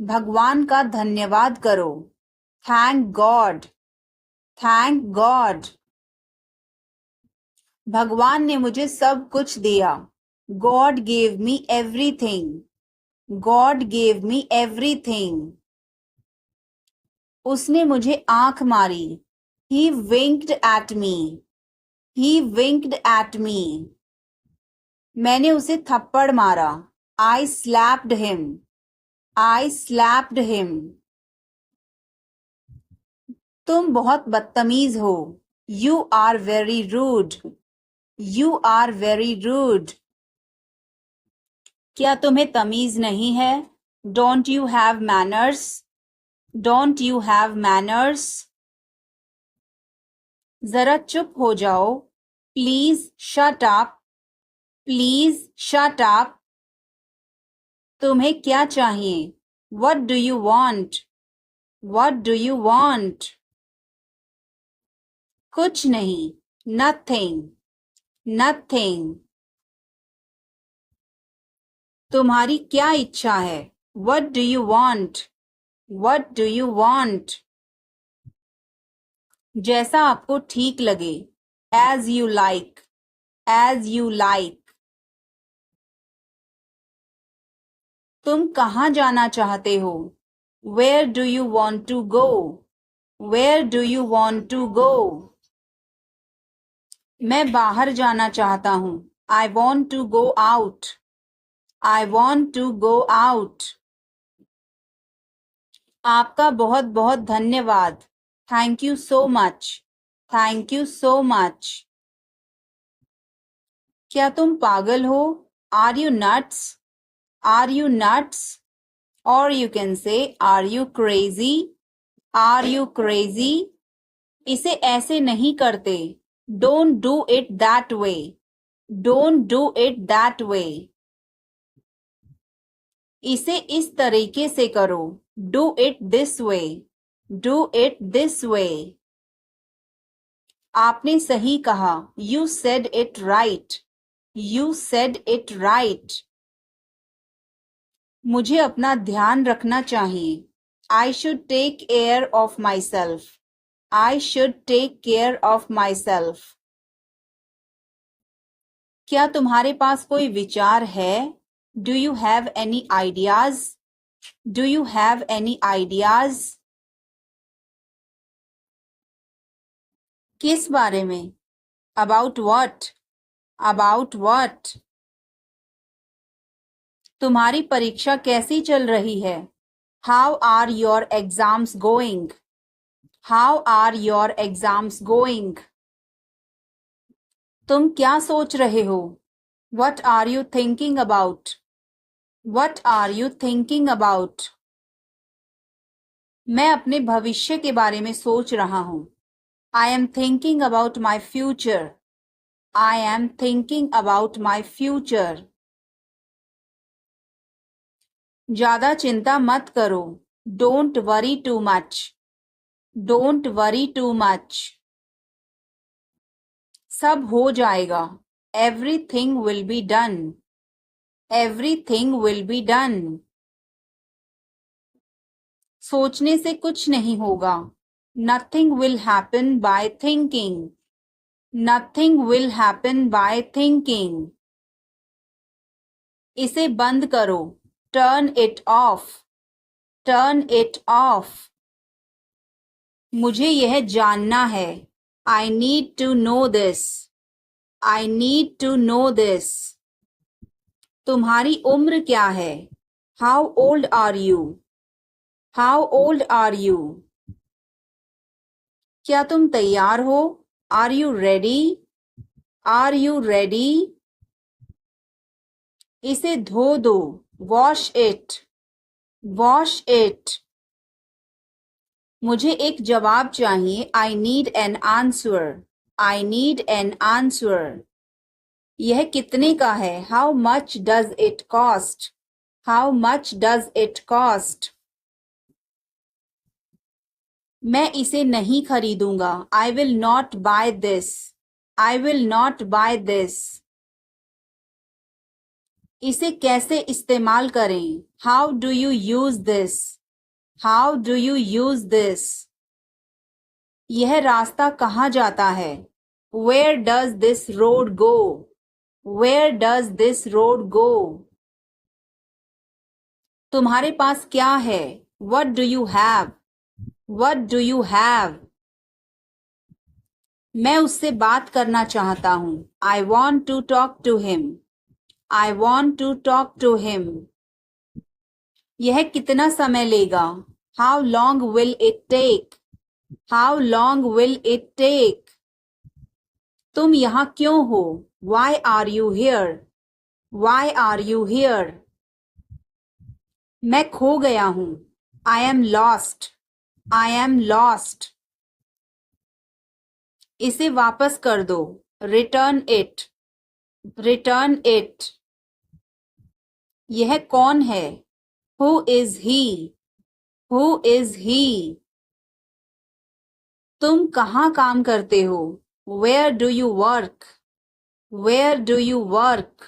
Speaker 2: भगवान का धन्यवाद करो. Thank God. Thank God. भगवान ने मुझे सब कुछ दिया. God gave me everything. God gave me everything. उसने मुझे आंख मारी. He winked at me. He winked at me. मैंने उसे थप्पड़ मारा. I slapped him. I slapped him. तुम बहुत बदतमीज हो. You are very rude. You are very rude. क्या तुम्हें तमीज नहीं है? Don't you have manners? Don't you have manners? जरा चुप हो जाओ. Please shut up. Please shut up. तुम्हें क्या चाहिए? What do you want? What do you want? कुछ नहीं. Nothing. Nothing. तुम्हारी क्या इच्छा है? What do you want? What do you want? जैसा आपको ठीक लगे. As you like. As you like. तुम कहाँ जाना चाहते हो? Where do you want to go? Where do you want to go? मैं बाहर जाना चाहता हूँ. I want to go out. I want to go out. आपका बहुत बहुत धन्यवाद. Thank you so much. Thank you so much. क्या तुम पागल हो? Are you nuts? Are you nuts? Or you can say, are you crazy? Are you crazy? इसे ऐसे नहीं करते. Don't do it that way. Don't do it that way. इसे इस तरीके से करो. Do it this way. Do it this way. आपने सही कहा. You said it right. You said it right. मुझे अपना ध्यान रखना चाहिए. I should take care of myself. I should take care of myself. क्या तुम्हारे पास कोई विचार है? Do you have any ideas? Do you have any ideas? किस बारे में? About what? About what? तुम्हारी परीक्षा कैसी चल रही है? How are your exams going? How are your exams going? तुम क्या सोच रहे हो? What are you thinking about? What are you thinking about? मैं अपने भविष्य के बारे में सोच रहा हूँ. I am thinking about my future. I am thinking about my future. ज़्यादा चिंता मत करो. Don't worry too much. Don't worry too much. सब हो जाएगा. Everything will be done. Everything will be done. सोचने से कुछ नहीं होगा. Nothing will happen by thinking. Nothing will happen by thinking. इसे बंद करो. Turn it off. Turn it off. मुझे यह जानना है. I need to know this. I need to know this. तुम्हारी उम्र क्या है? How old are you? How old are you? क्या तुम तैयार हो? Are you ready? Are you ready? इसे धो दो. Wash it. Wash it. मुझे एक जवाब चाहिए. I need an answer. I need an answer. यह कितने का है? How much does it cost? How much does it cost? मैं इसे नहीं खरीदूंगा. I will not buy this. I will not buy this. इसे कैसे इस्तेमाल करें? How do you use this? How do you use this? यह रास्ता कहाँ जाता है? Where does this road go? Where does this road go? तुम्हारे पास क्या है? What do you have? What do you have? मैं उससे बात करना चाहता हूँ. I want to talk to him. I want to talk to him. यह कितना समय लेगा? How long will it take? How long will it take? तुम यहाँ क्यों हो? Why are you here? Why are you here? मैं खो गया हूँ. I am lost. I am lost. इसे वापस कर दो. Return it. Return it. यह कौन है? Who is he? Who is he? तुम कहाँ काम करते हो? Where do you work? Where do you work?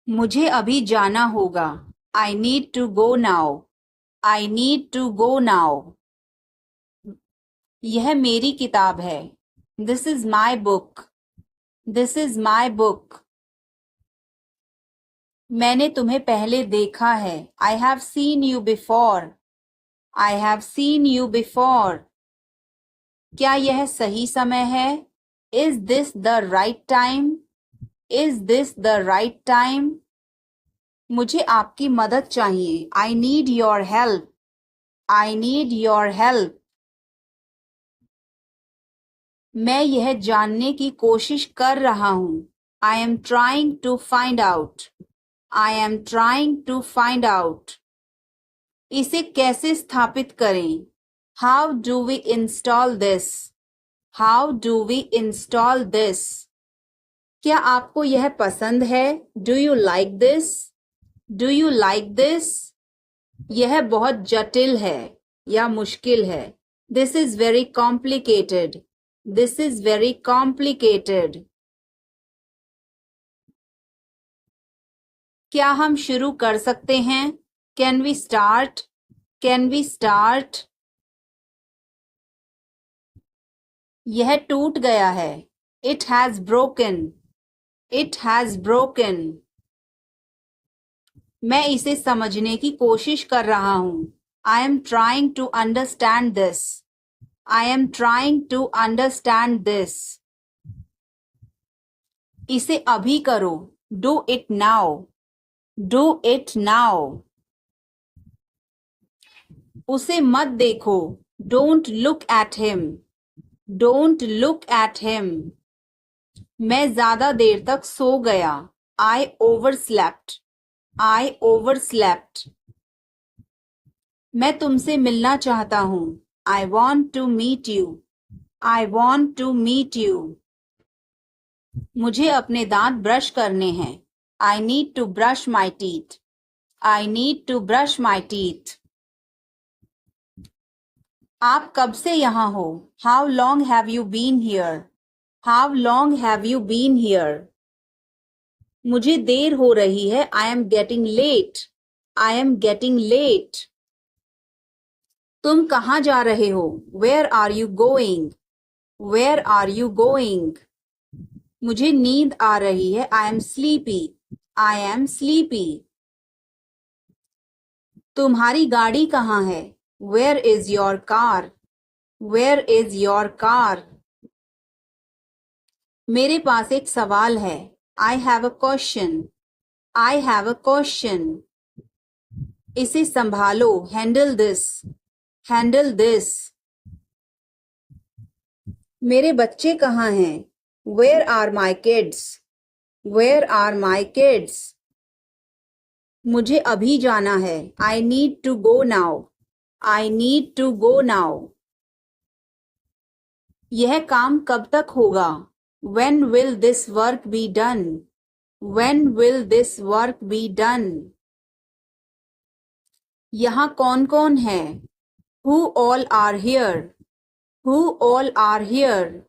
Speaker 2: मुझे अभी जाना होगा. I need to go now. I need to go now. यह मेरी किताब है. This is my book. This is my book. मैंने तुम्हें पहले देखा है. I have seen you before. I have seen you before. क्या यह सही समय है? Is this the right time? Is this the right time? मुझे आपकी मदद चाहिए. I need your help. I need your help. मैं यह जानने की कोशिश कर रहा हूँ. I am trying to find out. I am trying to find out. इसे कैसे स्थापित करें? How do we install this? How do we install this? क्या आपको यह पसंद है? Do you like this? Do you like this? यह बहुत जटिल है या मुश्किल है. This is very complicated. This is very complicated. क्या हम शुरू कर सकते हैं? Can we start? Can we start? यह टूट गया है. It has broken. It has broken. मैं इसे समझने की कोशिश कर रहा हूँ. I am trying to understand this. I am trying to understand this. इसे अभी करो. Do it now. Do it now. उसे मत देखो. Don't look at him. Don't look at him. मैं ज्यादा देर तक सो गया. I overslept. I overslept. मैं तुमसे मिलना चाहता हूँ. I want to meet you. I want to meet you. मुझे अपने दांत ब्रश करने हैं. I need to brush my teeth. I need to brush my teeth. आप कब से यहाँ हो? How long have you been here? How long have you been here? मुझे देर हो रही है. I am getting late. I am getting late. तुम कहाँ जा रहे हो? Where are you going? Where are you going? मुझे नींद आ रही है. I am sleepy. I am sleepy. तुम्हारी गाड़ी कहाँ है? Where is your car? Where is your car? मेरे पास एक सवाल है. I have a question. I have a question. इसे संभालो. Handle this. Handle this. मेरे बच्चे कहाँ हैं? Where are my kids? Where are my kids? मुझे अभी जाना है. I need to go now. I need to go now. यह काम कब तक होगा? When will this work be done? When will this work be done? यहाँ कौन कौन है? Who all are here? Who all are here?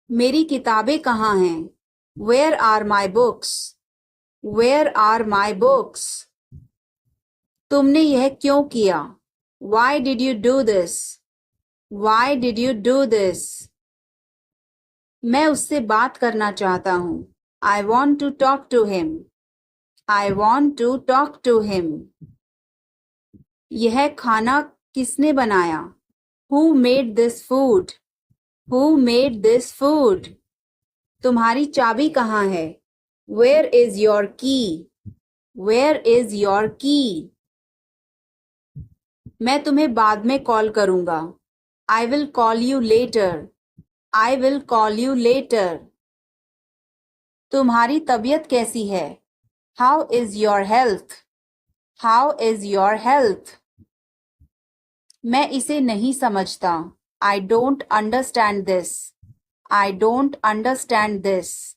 Speaker 2: मेरी किताबें कहाँ हैं? Where are my books? Where are my books? तुमने यह क्यों किया? Why did you do this? Why did you do this? मैं उससे बात करना चाहता हूँ. I want to talk to him. I want to talk to him. यह खाना किसने बनाया? Who made this food? Who made this food? तुम्हारी चाबी कहाँ है? Where is your key? Where is your key? मैं तुम्हें बाद में कॉल करूँगा. I will call you later. I will call you later. तुम्हारी तबीयत कैसी है? How is your health? How is your health? मैं इसे नहीं समझता. I don't understand this. I don't understand this.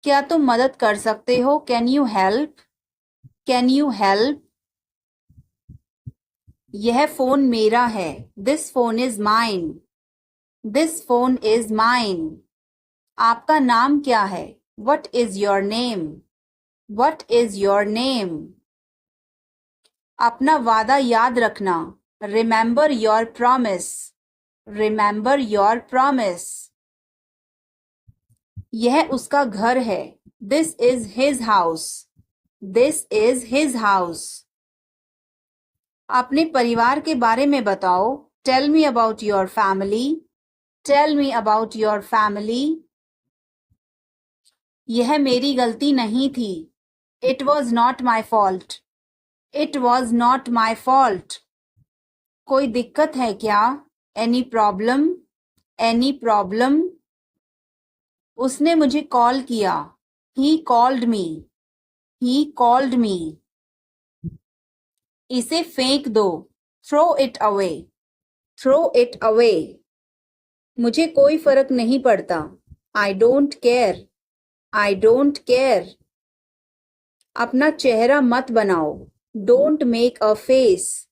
Speaker 2: क्या तुम मदद कर सकते हो? Can you help? Can you help? यह फोन मेरा है. This phone is mine. This phone is mine. आपका नाम क्या है? What is your name? What is your name? अपना वादा याद रखना. Remember your promise. Remember your promise. यह उसका घर है. This is his house. This is his house. अपने परिवार के बारे में बताओ. Tell me about your family. Tell me about your family. यह मेरी गलती नहीं थी. It was not my fault. It was not my fault. कोई दिक्कत है क्या? Any problem. Any problem. उसने मुझे कॉल किया. He called me. He called me. इसे फेंक दो. Throw it away. Throw it away. मुझे कोई फर्क नहीं पड़ता. I don't care. I don't care. अपना चेहरा मत बनाओ. Don't make a face.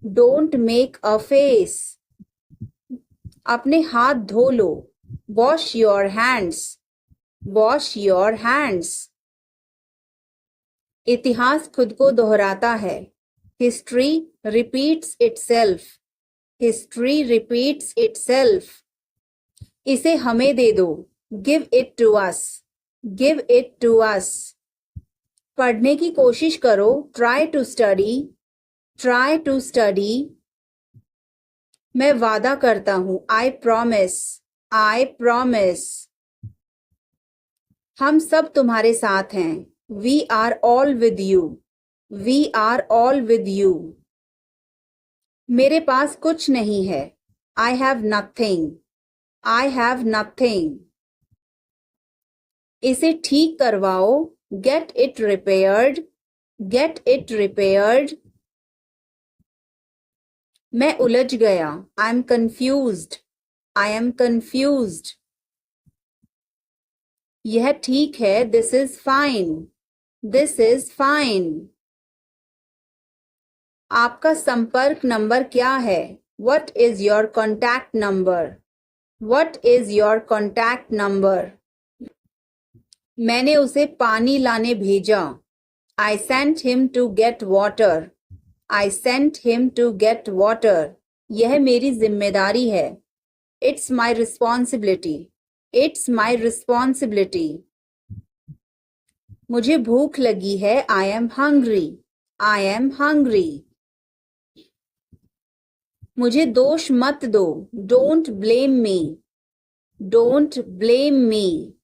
Speaker 2: Don't make a face. अपने हाथ धो लो. Wash your hands. Wash your hands. इतिहास खुद को दोहराता है. History repeats itself. History repeats itself. इसे हमें दे दो. Give it to us. Give it to us. पढ़ने की कोशिश करो. Try to study. Try to study. मैं वादा करता हूं. I promise. I promise. हम सब तुम्हारे साथ हैं. We are all with you. We are all with you. मेरे पास कुछ नहीं है. I have nothing. I have nothing. इसे ठीक करवाओ. Get it repaired. Get it repaired. मैं उलझ गया. I am confused. I am confused. यह ठीक है. This is fine. This is fine. आपका संपर्क नंबर क्या है? What is your contact number? What is your contact number? मैंने उसे पानी लाने भेजा. I sent him to get water. I sent him to get water. यह मेरी जिम्मेदारी है. It's my responsibility. It's my responsibility. मुझे भूख लगी है. I am hungry. I am hungry. मुझे दोष मत दो. Don't blame me. Don't blame me.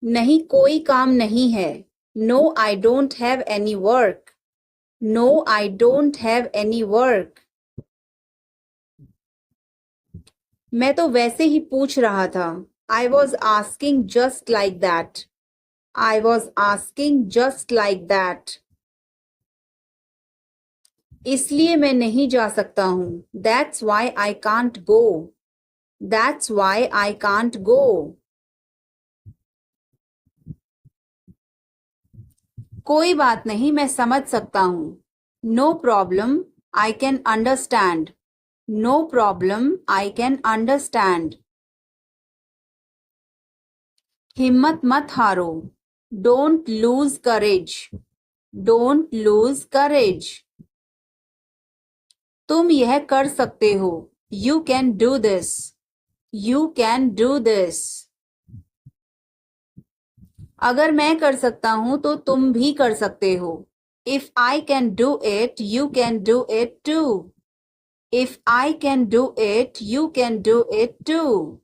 Speaker 2: नहीं कोई काम नहीं है. No, I don't have any work. No, I don't have any work. मैं तो वैसे ही पूछ रहा था. I was asking just like that. I was asking just like that. इसलिए मैं नहीं जा सकता हूँ. That's why I can't go. That's why I can't go. कोई बात नहीं. मैं समझ सकता हूँ. No problem. I can understand. No problem. I can understand. हिम्मत मत हारो. Don't lose courage. Don't lose courage. तुम यह कर सकते हो. You can do this. You can do this. अगर मैं कर सकता हूं तो तुम भी कर सकते हो. If I can do it, you can do it too. If I can do it, you can do it too.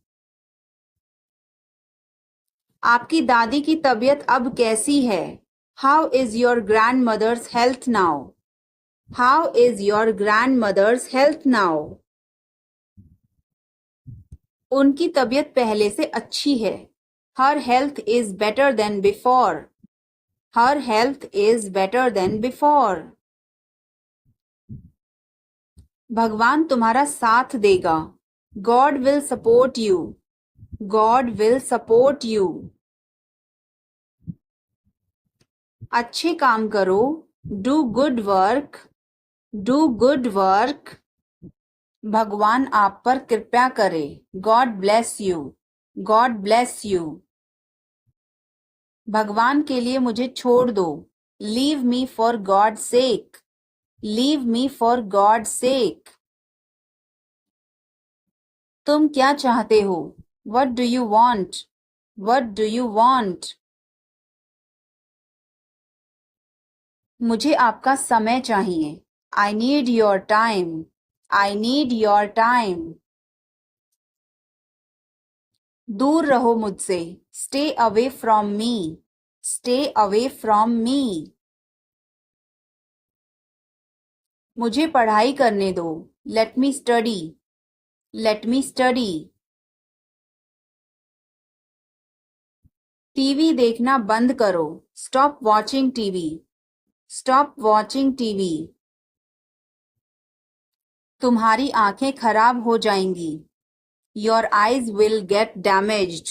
Speaker 2: आपकी दादी की तबीयत अब कैसी है? How is your grandmother's health now? How is your grandmother's health now? उनकी तबीयत पहले से अच्छी है. Her health is better than before. Her health is better than before. भगवान तुम्हारा साथ देगा. God will support you. God will support you. अच्छे काम करो. Do good work. Do good work. भगवान आप पर कृपा करे. God bless you. God bless you. भगवान के लिए मुझे छोड़ दो. Leave me for God's sake. Leave me for God's sake. तुम क्या चाहते हो? What do you want? What do you want? मुझे आपका समय चाहिए। I need your time. I need your time. दूर रहो मुझसे। Stay away from me. Stay away from me. मुझे पढ़ाई करने दो। Let me study. Let me study. TV देखना बंद करो। Stop watching TV. Stop watching TV. तुम्हारी आंखें खराब हो जाएंगी। Your eyes will get damaged.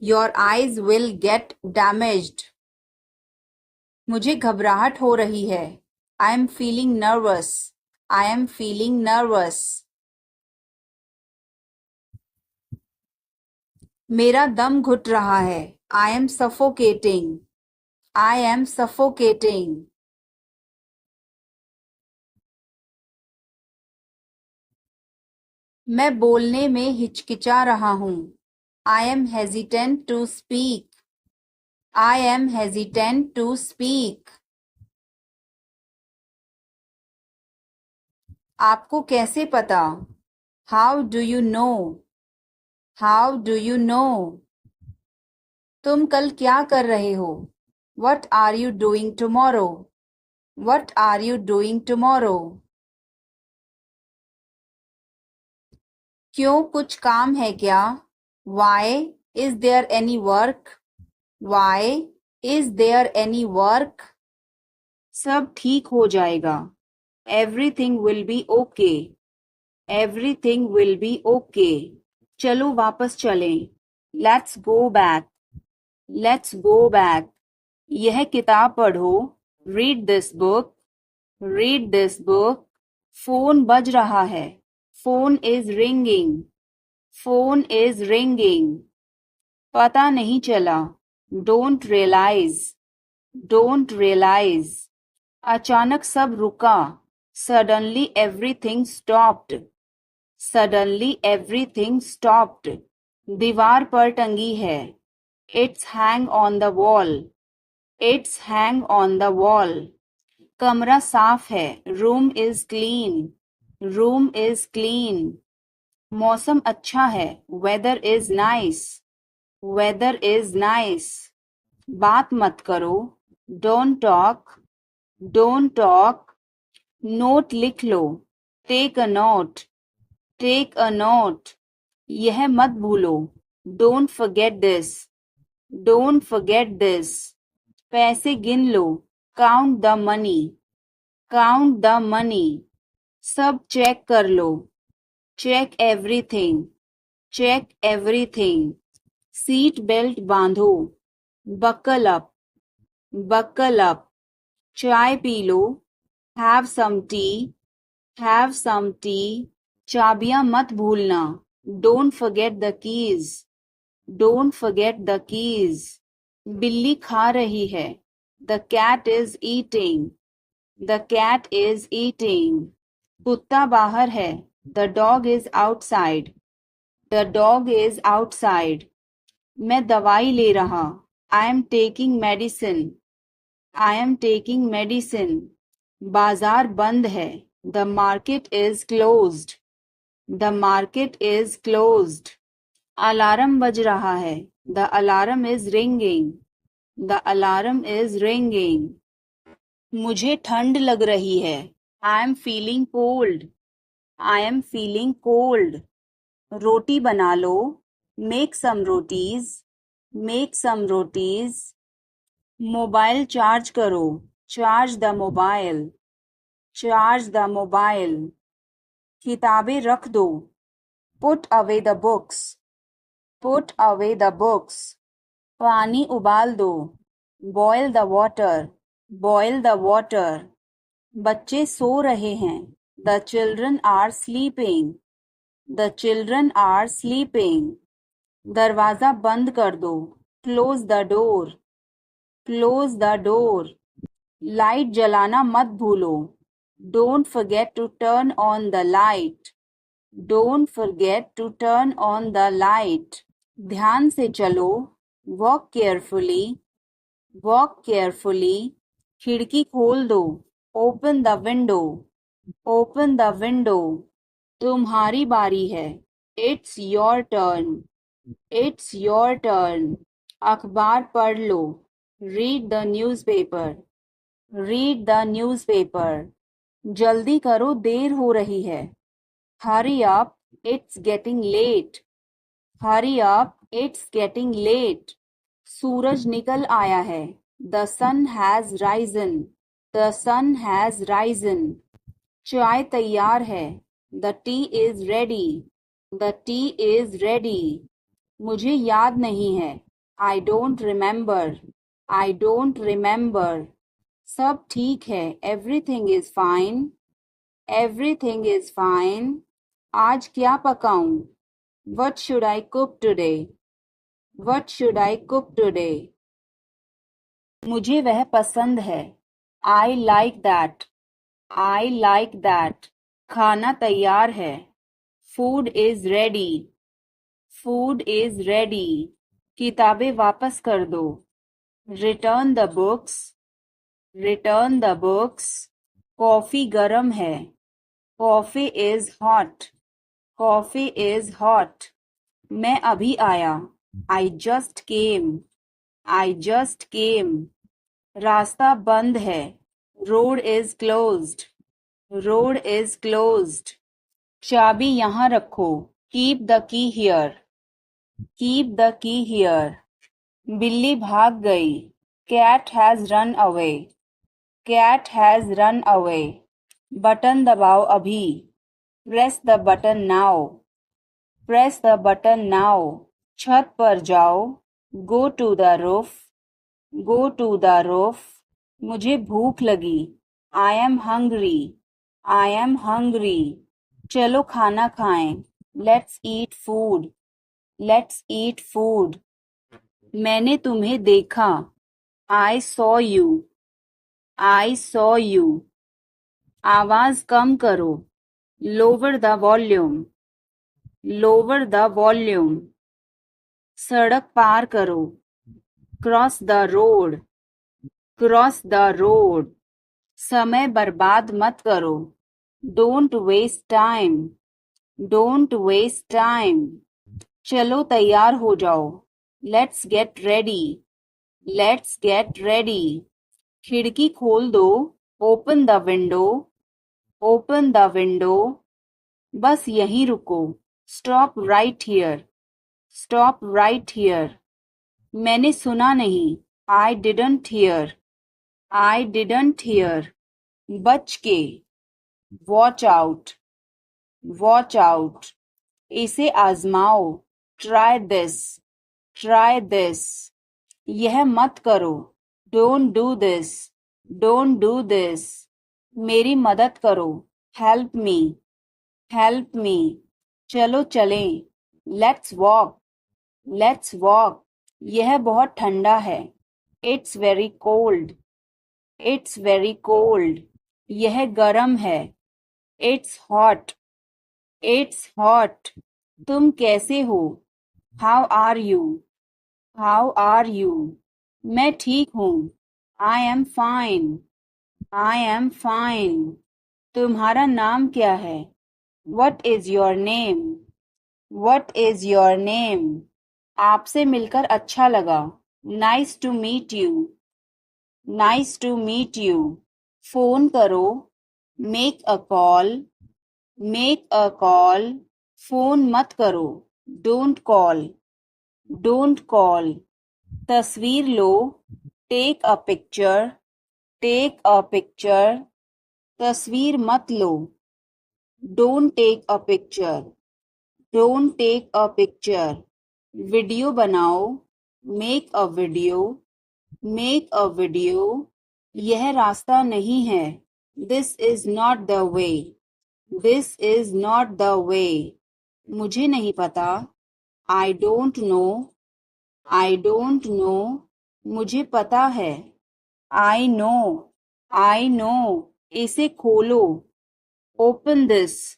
Speaker 2: Your eyes will get damaged. मुझे घबराहट हो रही है। I am feeling nervous. I am feeling nervous. मेरा दम घुट रहा है। I am suffocating. I am suffocating. मैं बोलने में हिचकिचा रहा हूँ। I am hesitant to speak. I am hesitant to speak. आपको कैसे पता? How do you know? How do you know? तुम कल क्या कर रहे हो? What are you doing tomorrow? What are you doing tomorrow? क्यों, कुछ काम है क्या? Why is there any work? Why is there any work? सब ठीक हो जाएगा। Everything will be okay. Everything will be okay. चलो वापस चलें। Let's go back. Let's go back. यह किताब पढ़ो। Read this book. Read this book. Phone बज रहा है। Phone is ringing. Phone is ringing. पता नहीं चला। Don't realise. Don't realise. अचानक सब रुका। Suddenly everything stopped. Suddenly everything stopped. दीवार पर टंगी है। It's hang on the wall. It's hang on the wall. कमरा साफ है। Room is clean. Room is clean. मौसम अच्छा है। Weather is nice. Weather is nice. बात मत करो। Don't talk. Don't talk. Note लिख लो। Take a note. Take a note. यह मत भूलो। Don't forget this. Don't forget this. पैसे गिन लो। Count the money. Count the money. सब चेक कर लो। Check everything. Check everything. Seat belt बांधो। Buckle up. Buckle up. चाय पी लो। Have some tea. Have some tea. चाबियां मत भूलना। Don't forget the keys. Don't forget the keys. बिल्ली खा रही है। The cat is eating. The cat is eating. कुत्ता बाहर है। The dog is outside. The dog is outside. मैं दवाई ले रहा। I am taking medicine. I am taking medicine. बाजार बंद है। The market is closed. The market is closed. Alarm बज रहा है। The alarm is ringing. The alarm is ringing. मुझे ठंड लग रही है। I am feeling cold. I am feeling cold. रोटी बना लो। Make some rotis. Make some rotis. Mobile charge करो। Charge the mobile. Charge the mobile. किताबें रख दो। Put away the books. Put away the books. पानी उबाल दो। Boil the water. Boil the water. बच्चे सो रहे हैं। The children are sleeping. The children are sleeping. दरवाजा बंद कर दो। Close the door. Close the door. Light जलाना मत भूलो। Don't forget to turn on the light. Don't forget to turn on the light. ध्यान से चलो। Walk carefully. Walk carefully. खिड़की खोल दो। Open the window. Open the window. तुम्हारी बारी है। It's your turn. It's your turn. अखबार पढ़ लो। Read the newspaper. Read the newspaper. जल्दी करो, देर हो रही है। Hurry up, it's getting late. Hurry up, it's getting late. सूरज निकल आया है। The sun has risen. The sun has risen. चाय तैयार है। The tea is ready. The tea is ready. मुझे याद नहीं है। I don't remember. I don't remember. सब ठीक है। Everything is fine. Everything is fine. आज क्या पकाऊं? What should I cook today? What should I cook today? मुझे वह पसंद है। I like that. I like that. खाना तैयार है। Food is ready. Food is ready. किताबें वापस कर दो। Return the books. Return the books. Coffee गरम है। Coffee is hot. Coffee is hot. मैं अभी आया। I just came. I just came. रास्ता बंद है। Road is closed. Road is closed. चाबी यहाँ रखो। Keep the key here. Keep the key here. बिल्ली भाग गई। Cat has run away. Cat has run away. Button दबाओ अभी। Press the button now. Press the button now. छत पर जाओ। Go to the roof. Go to the roof. मुझे भूख लगी। I am hungry. I am hungry. चलो खाना खाएं। Let's eat food. Let's eat food. मैंने तुम्हें देखा। I saw you. I saw you. आवाज कम करो। Lower the volume. Lower the volume. सड़क पार करो। Cross the road. Cross the road. समय बर्बाद मत करो। Don't waste time. Don't waste time. चलो तैयार हो जाओ। Let's get ready. Let's get ready. खिड़की खोल दो। Open the window. Open the window. बस यहीं रुको। Stop right here. Stop right here. मैंने सुना नहीं। I didn't hear. I didn't hear. बच के। Watch out. Watch out. इसे आजमाओ। Try this. Try this. यह मत करो। Don't do this. Don't do this. मेरी मदद करो। Help me. Help me. चलो चलें। Let's walk. Let's walk. यह बहुत ठंडा है। It's very cold. It's very cold. यह गर्म है। It's hot. It's hot. तुम कैसे हो? How are you? How are you? मैं ठीक हूँ। I am fine. I am fine. तुम्हारा नाम क्या है? What is your name? What is your name? आपसे मिलकर अच्छा लगा। Nice to meet you. Nice to meet you. Phone करो। Make a call. Make a call. Phone मत करो। Don't call. Don't call. तस्वीर लो। Take a picture. Take a picture. तस्वीर मत लो। Don't take a picture. Don't take a picture. Video बनाओ। Make a video. Make a video. यह रास्ता नहीं है। This is not the way. This is not the way. मुझे नहीं पता। I don't know. I don't know. मुझे पता है। I know. I know. इसे खोलो। Open this.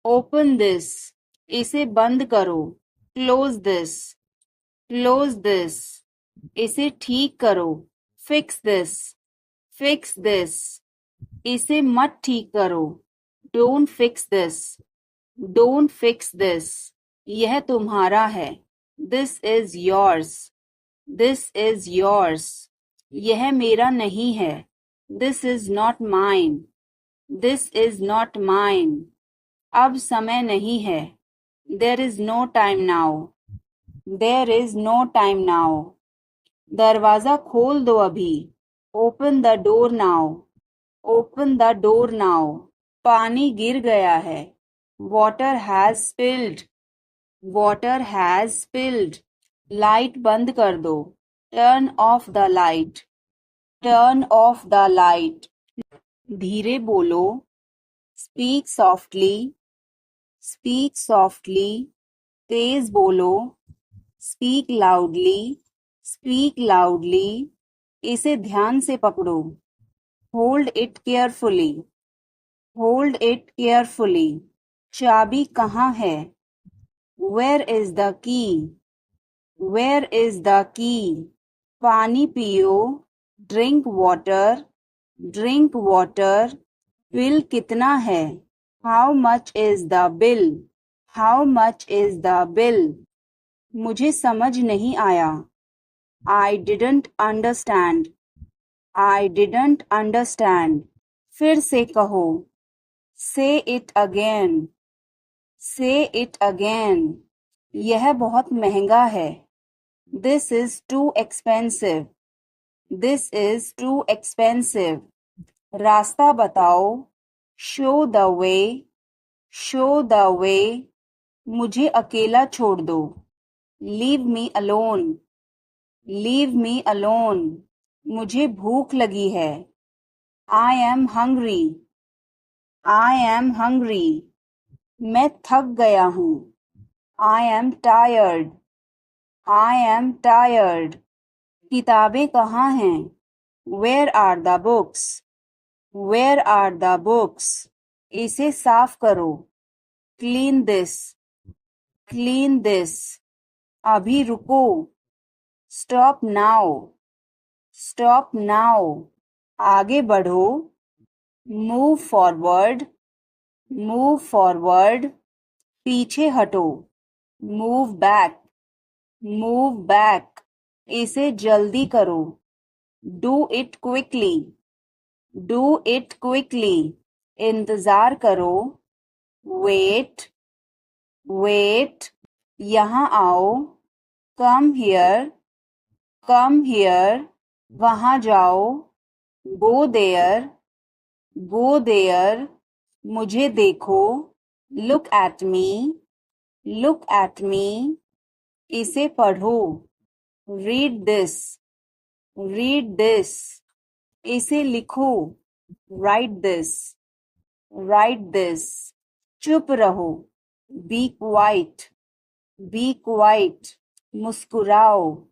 Speaker 2: Open this. इसे बंद करो। Close this. Close this. इसे ठीक करो। Fix this. Fix this. इसे मत ठीक करो. Don't fix this. Don't fix this. यह तुम्हारा है. This is yours. This is yours. यह मेरा नहीं है. This is not mine. This is not mine. अब समय नहीं है. There is no time now. There is no time now. दरवाजा खोल दो अभी. Open the door now. Open the door now. पानी गिर गया है. Water has spilled. Water has spilled. Light बंद कर दो. Turn off the light. Turn off the light. धीरे बोलो. Speak softly. Speak softly. तेज बोलो. Speak loudly. Speak loudly. इसे ध्यान से पकड़ो. Hold it carefully. Hold it carefully. चाबी कहाँ है? Where is the key? Where is the key? पानी पियो. Drink water. Drink water. Bill कितना है? How much is the bill? How much is the bill? मुझे समझ नहीं आया. I didn't understand. I didn't understand. फिर से कहो. Say it again. Say it again. यह बहुत महंगा है. This is too expensive. This is too expensive. रास्ता बताओ. Show the way. Show the way. मुझे अकेला छोड़ दो. Leave me alone. Leave me alone. मुझे भूख लगी है. I am hungry. I am hungry. मैं थक गया हूँ. I am tired. I am tired. किताबें कहाँ हैं? Where are the books? Where are the books? इसे साफ करो. Clean this. Clean this. अभी रुको. Stop now. Stop now. आगे बढ़ो. Move forward. Move forward. पीछे हटो. Move back. Move back. इसे जल्दी करो. Do it quickly. Do it quickly. इंतजार करो. Wait. Wait. यहाँ आओ. Come here. Come here. वहाँ जाओ. Go there. Go there. मुझे देखो. Look at me. Look at me. इसे पढ़ो. Read this. Read this. इसे लिखो. Write this. Write this. चुप रहो. Be quiet. Be quiet. मुस्कुराओ.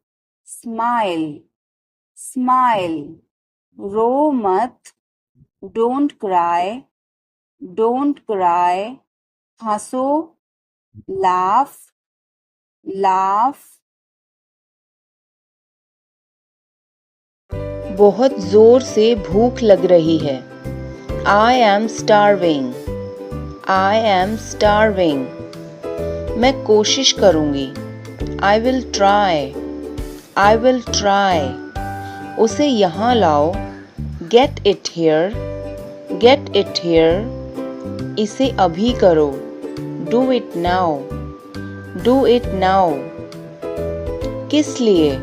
Speaker 2: Smile. Smile. रो मत. Don't cry. Don't cry. हंसो. Laugh. Laugh.
Speaker 1: बहुत जोर से भूख लग रही है. I am starving. I am starving. मैं कोशिश करूँगी. I will try. I will try. उसे यहाँ लाओ. Get it here. Get it here. इसे अभी करो. Do it now. Do it now. किस लिए?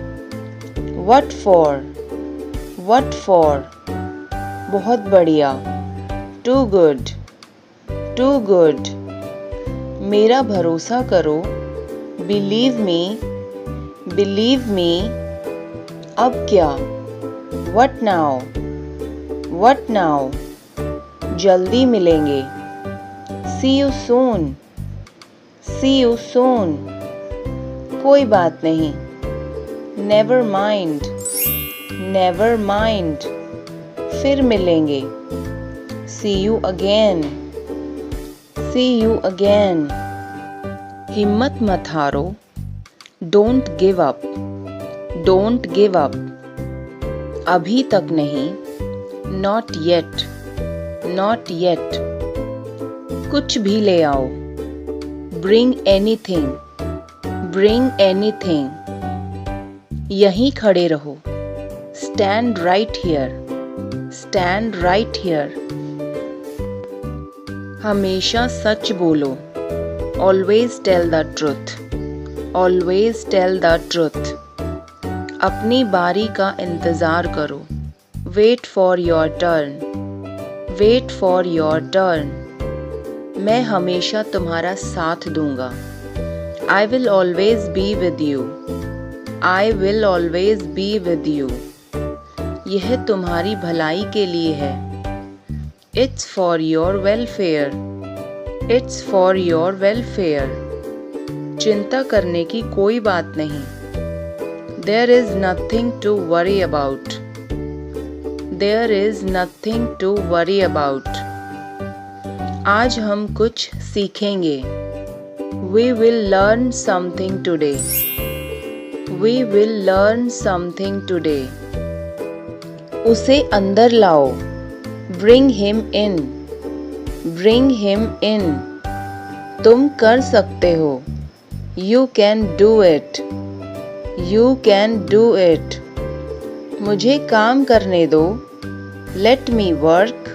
Speaker 1: What for? What for? बहुत बढ़िया. Too good. Too good. मेरा भरोसा करो. Believe me. Believe me. अब क्या? What now? What now? जल्दी मिलेंगे. See you soon. See you soon. कोई बात नहीं. Never mind. Never mind. फिर मिलेंगे. See you again. See you again. हिम्मत मत हारो. Don't give up. Don't give up. अभी तक नहीं.
Speaker 2: Not yet. Not yet. कुछ भी ले आओ. Bring anything. Bring anything. यहीं खड़े रहो. Stand right here. Stand right here. हमेशा सच बोलो. Always tell the truth. Always tell the truth. अपनी बारी का इंतज़ार करो. Wait for your turn. Wait for your turn. मैं हमेशा तुम्हारा साथ दूंगा. I will always be with you. I will always be with you. यह तुम्हारी भलाई के लिए है. It's for your welfare. It's for your welfare. चिंता करने की कोई बात नहीं. There is nothing to worry about. There is nothing to worry about. आज हम कुछ सीखेंगे. We will learn something today. We will learn something today. उसे अंदर लाओ. Bring him in. Bring him in. तुम कर सकते हो. You can do it. You can do it. मुझे काम करने दो. Let me work.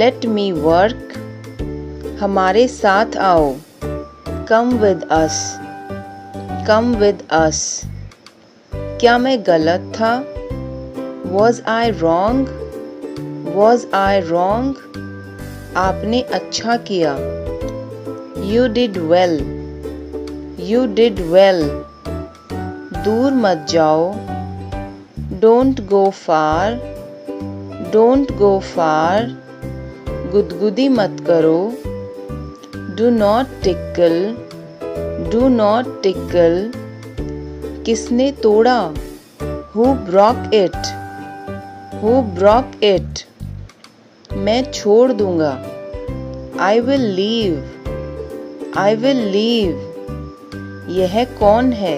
Speaker 2: Let me work. हमारे साथ आओ. Come with us. Come with us. क्या मैं गलत था? Was I wrong? Was I wrong? आपने अच्छा किया. You did well. You did well. दूर मत जाओ. Don't go far. Don't go far. गुदगुदी मत करो. Do not tickle. Do not tickle. किसने तोड़ा? Who broke it? Who broke it? मैं छोड़ दूंगा. I will leave. I will leave. यह कौन है?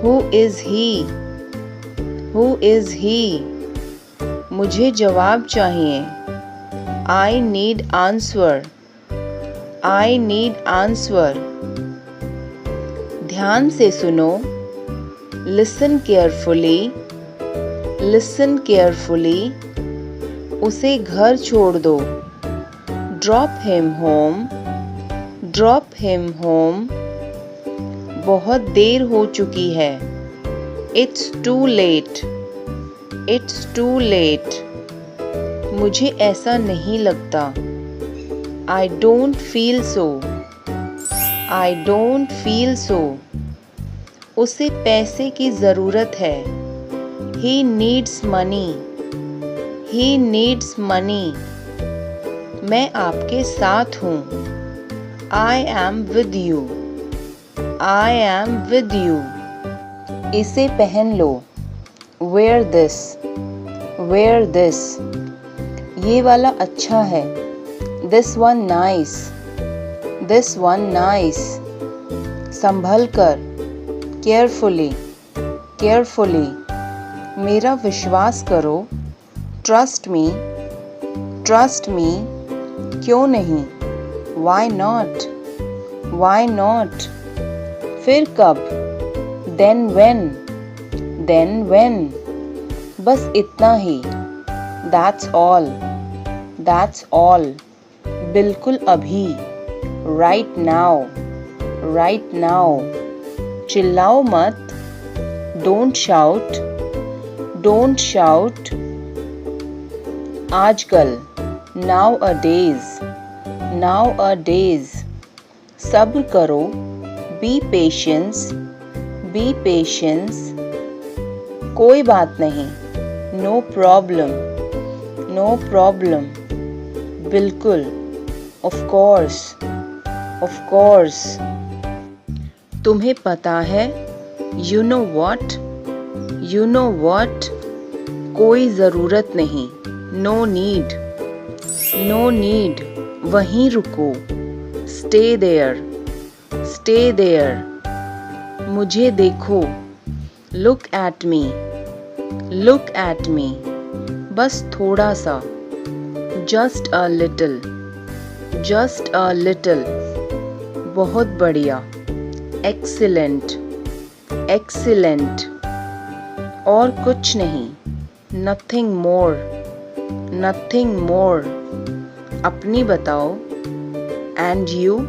Speaker 2: Who is he? Who is he? मुझे जवाब चाहिए. I need answer. I need answer. ध्यान से सुनो. Listen carefully. Listen carefully. उसे घर छोड़ दो. Drop him home. Drop him home. बहुत देर हो चुकी है. It's too late. It's too late. मुझे ऐसा नहीं लगता. I don't feel so. I don't feel so. उसे पैसे की ज़रूरत है. He needs money. He needs money. मैं आपके साथ हूँ. I am with you. I am with you. इसे पहन लो. Wear this. Wear this. ये वाला अच्छा है. This one nice. This one nice. संभल कर. Carefully. Carefully. मेरा विश्वास करो. Trust me. Trust me. क्यों नहीं? Why not? Why not? फिर कब? Then when? Then when? बस इतना ही. That's all. That's all. बिल्कुल अभी. Right now. Right now. चिल्लाओ मत. Don't shout. Don't shout. आजकल. Nowadays. Nowadays. सब्र करो. Be patience. Be patience. कोई बात नहीं. No problem. No problem. बिल्कुल. Of course. Of course. तुम्हें पता है? You know what? You know what? कोई ज़रूरत नहीं. No need. No need. वहीं रुको. Stay there. Stay there. मुझे देखो. Look at me. Look at me. बस थोड़ा सा, just a little, just a little, बहुत बढ़िया, एक्सीलेंट, एक्सीलेंट, और कुछ नहीं, नथिंग मोर, नथिंग मोर, अपनी बताओ, एंड यू,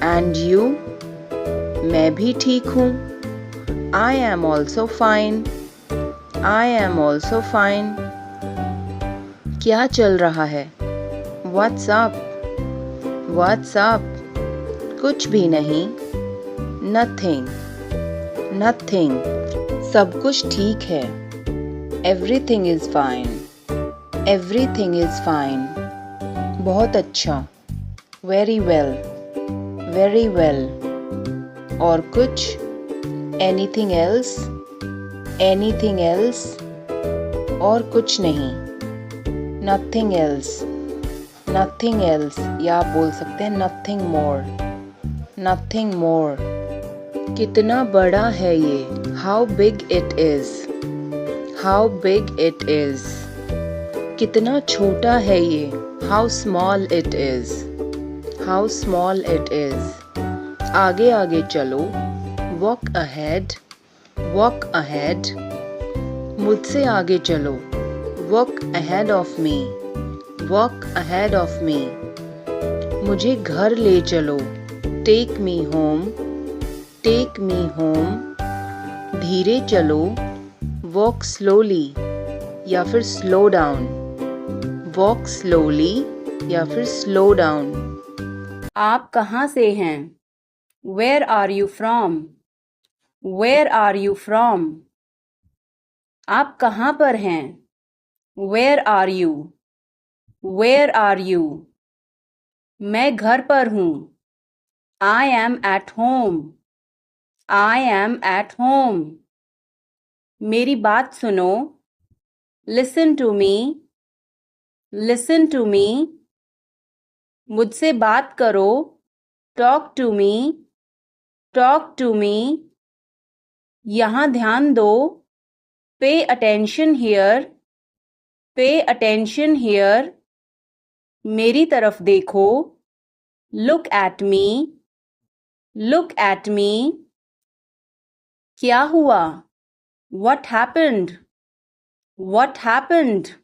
Speaker 2: एंड यू, मैं भी ठीक हूँ, I am also fine, I am also fine, क्या चल रहा है, व्हाट्स अप, व्हाट्स अप, कुछ भी नहीं, नथिंग, नथिंग, सब कुछ ठीक है, everything is fine, everything is fine, बहुत अच्छा, वेरी वेल, वेरी वेल, और कुछ, एनीथिंग एल्स, एनीथिंग एल्स, और कुछ नहीं, नथिंग एल्स, नथिंग एल्स, या आप बोल सकते हैं नथिंग मोर, नथिंग मोर, कितना बड़ा है ये, how big it is, how big it is, कितना छोटा है ये, how small it is, how small it is, आगे आगे चलो, वॉक अहेड, वॉक अहेड, मुझसे आगे चलो, walk ahead of me, walk ahead of me, मुझे घर ले चलो, take me home, take me home, धीरे चलो, वॉक स्लोली, या फिर स्लो डाउन, वॉक स्लोली, या फिर स्लो डाउन,
Speaker 1: आप कहाँ से हैं? Where are you from? Where are you from? आप कहाँ पर हैं? Where are you? Where are you? मैं घर पर हूँ. I am at home. I am at home. मेरी बात सुनो. Listen to me. Listen to me. मुझसे बात करो. Talk to me. Talk to me. यहाँ ध्यान दो. Pay attention here. Pay attention here. मेरी तरफ देखो. Look at me. Look at me. क्या हुआ? What happened? What happened?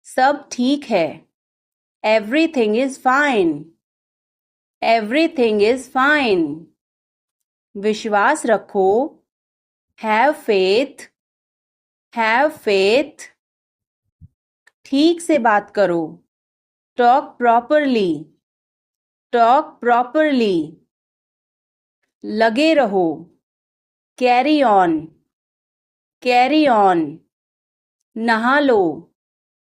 Speaker 1: सब ठीक है. Everything is fine. Everything is fine. विश्वास रखो. Have faith. Have faith. ठीक से बात करो. Talk properly. Talk properly. लगे रहो. Carry on. Carry on. नहा लो.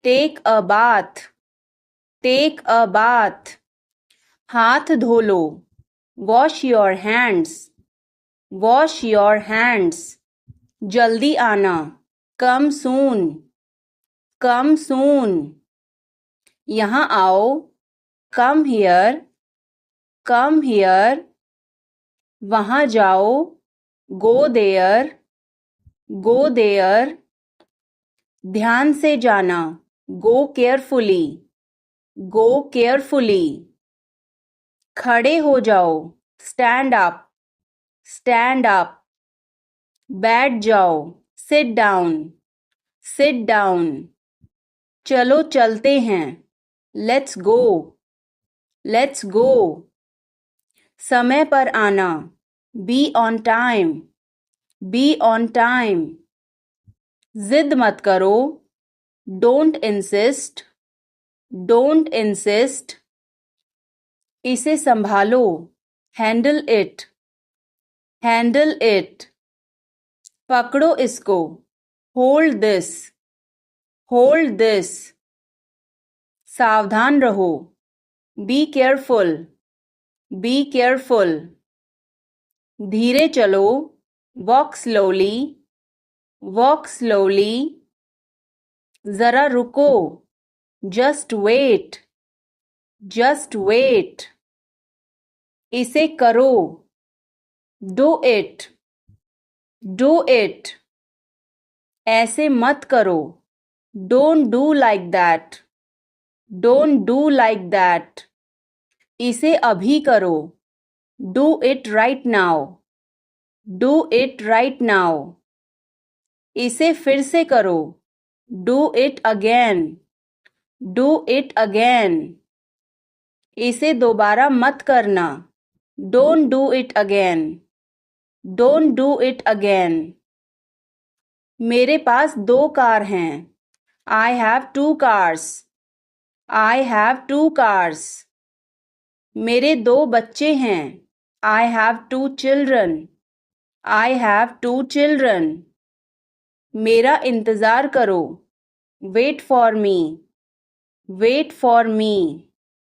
Speaker 1: Take a bath. Take a bath. हाथ धो लो. Wash your hands. Wash your hands. जल्दी आना. Come soon. Come soon. यहाँ आओ. Come here. Come here. वहाँ जाओ. Go there. Go there. ध्यान से जाना. Go carefully. Go carefully. खड़े हो जाओ. Stand up. Stand up. बैठ जाओ. Sit down. Sit down. चलो चलते हैं. Let's go. Let's go. समय पर आना. Be on time. Be on time. जिद मत करो. Don't insist. Don't insist. इसे संभालो. Handle it. Handle it. पकड़ो इसको. Hold this. Hold this. सावधान रहो. Be careful. Be careful. धीरे चलो. Walk slowly. Walk slowly. जरा रुको. Just wait. Just wait. इसे करो. Do it. Do it. ऐसे मत करो. Don't do like that. Don't do like that. इसे अभी करो. Do it right now. Do it right now. इसे फिर से करो. Do it again. Do it again. इसे दोबारा मत करना. Don't do it again. Don't do it again. मेरे पास 2 कार हैं. I have 2 cars. I have 2 cars. मेरे 2 बच्चे हैं. I have 2 children. I have 2 children. मेरा इंतज़ार करो. Wait for me. Wait for me.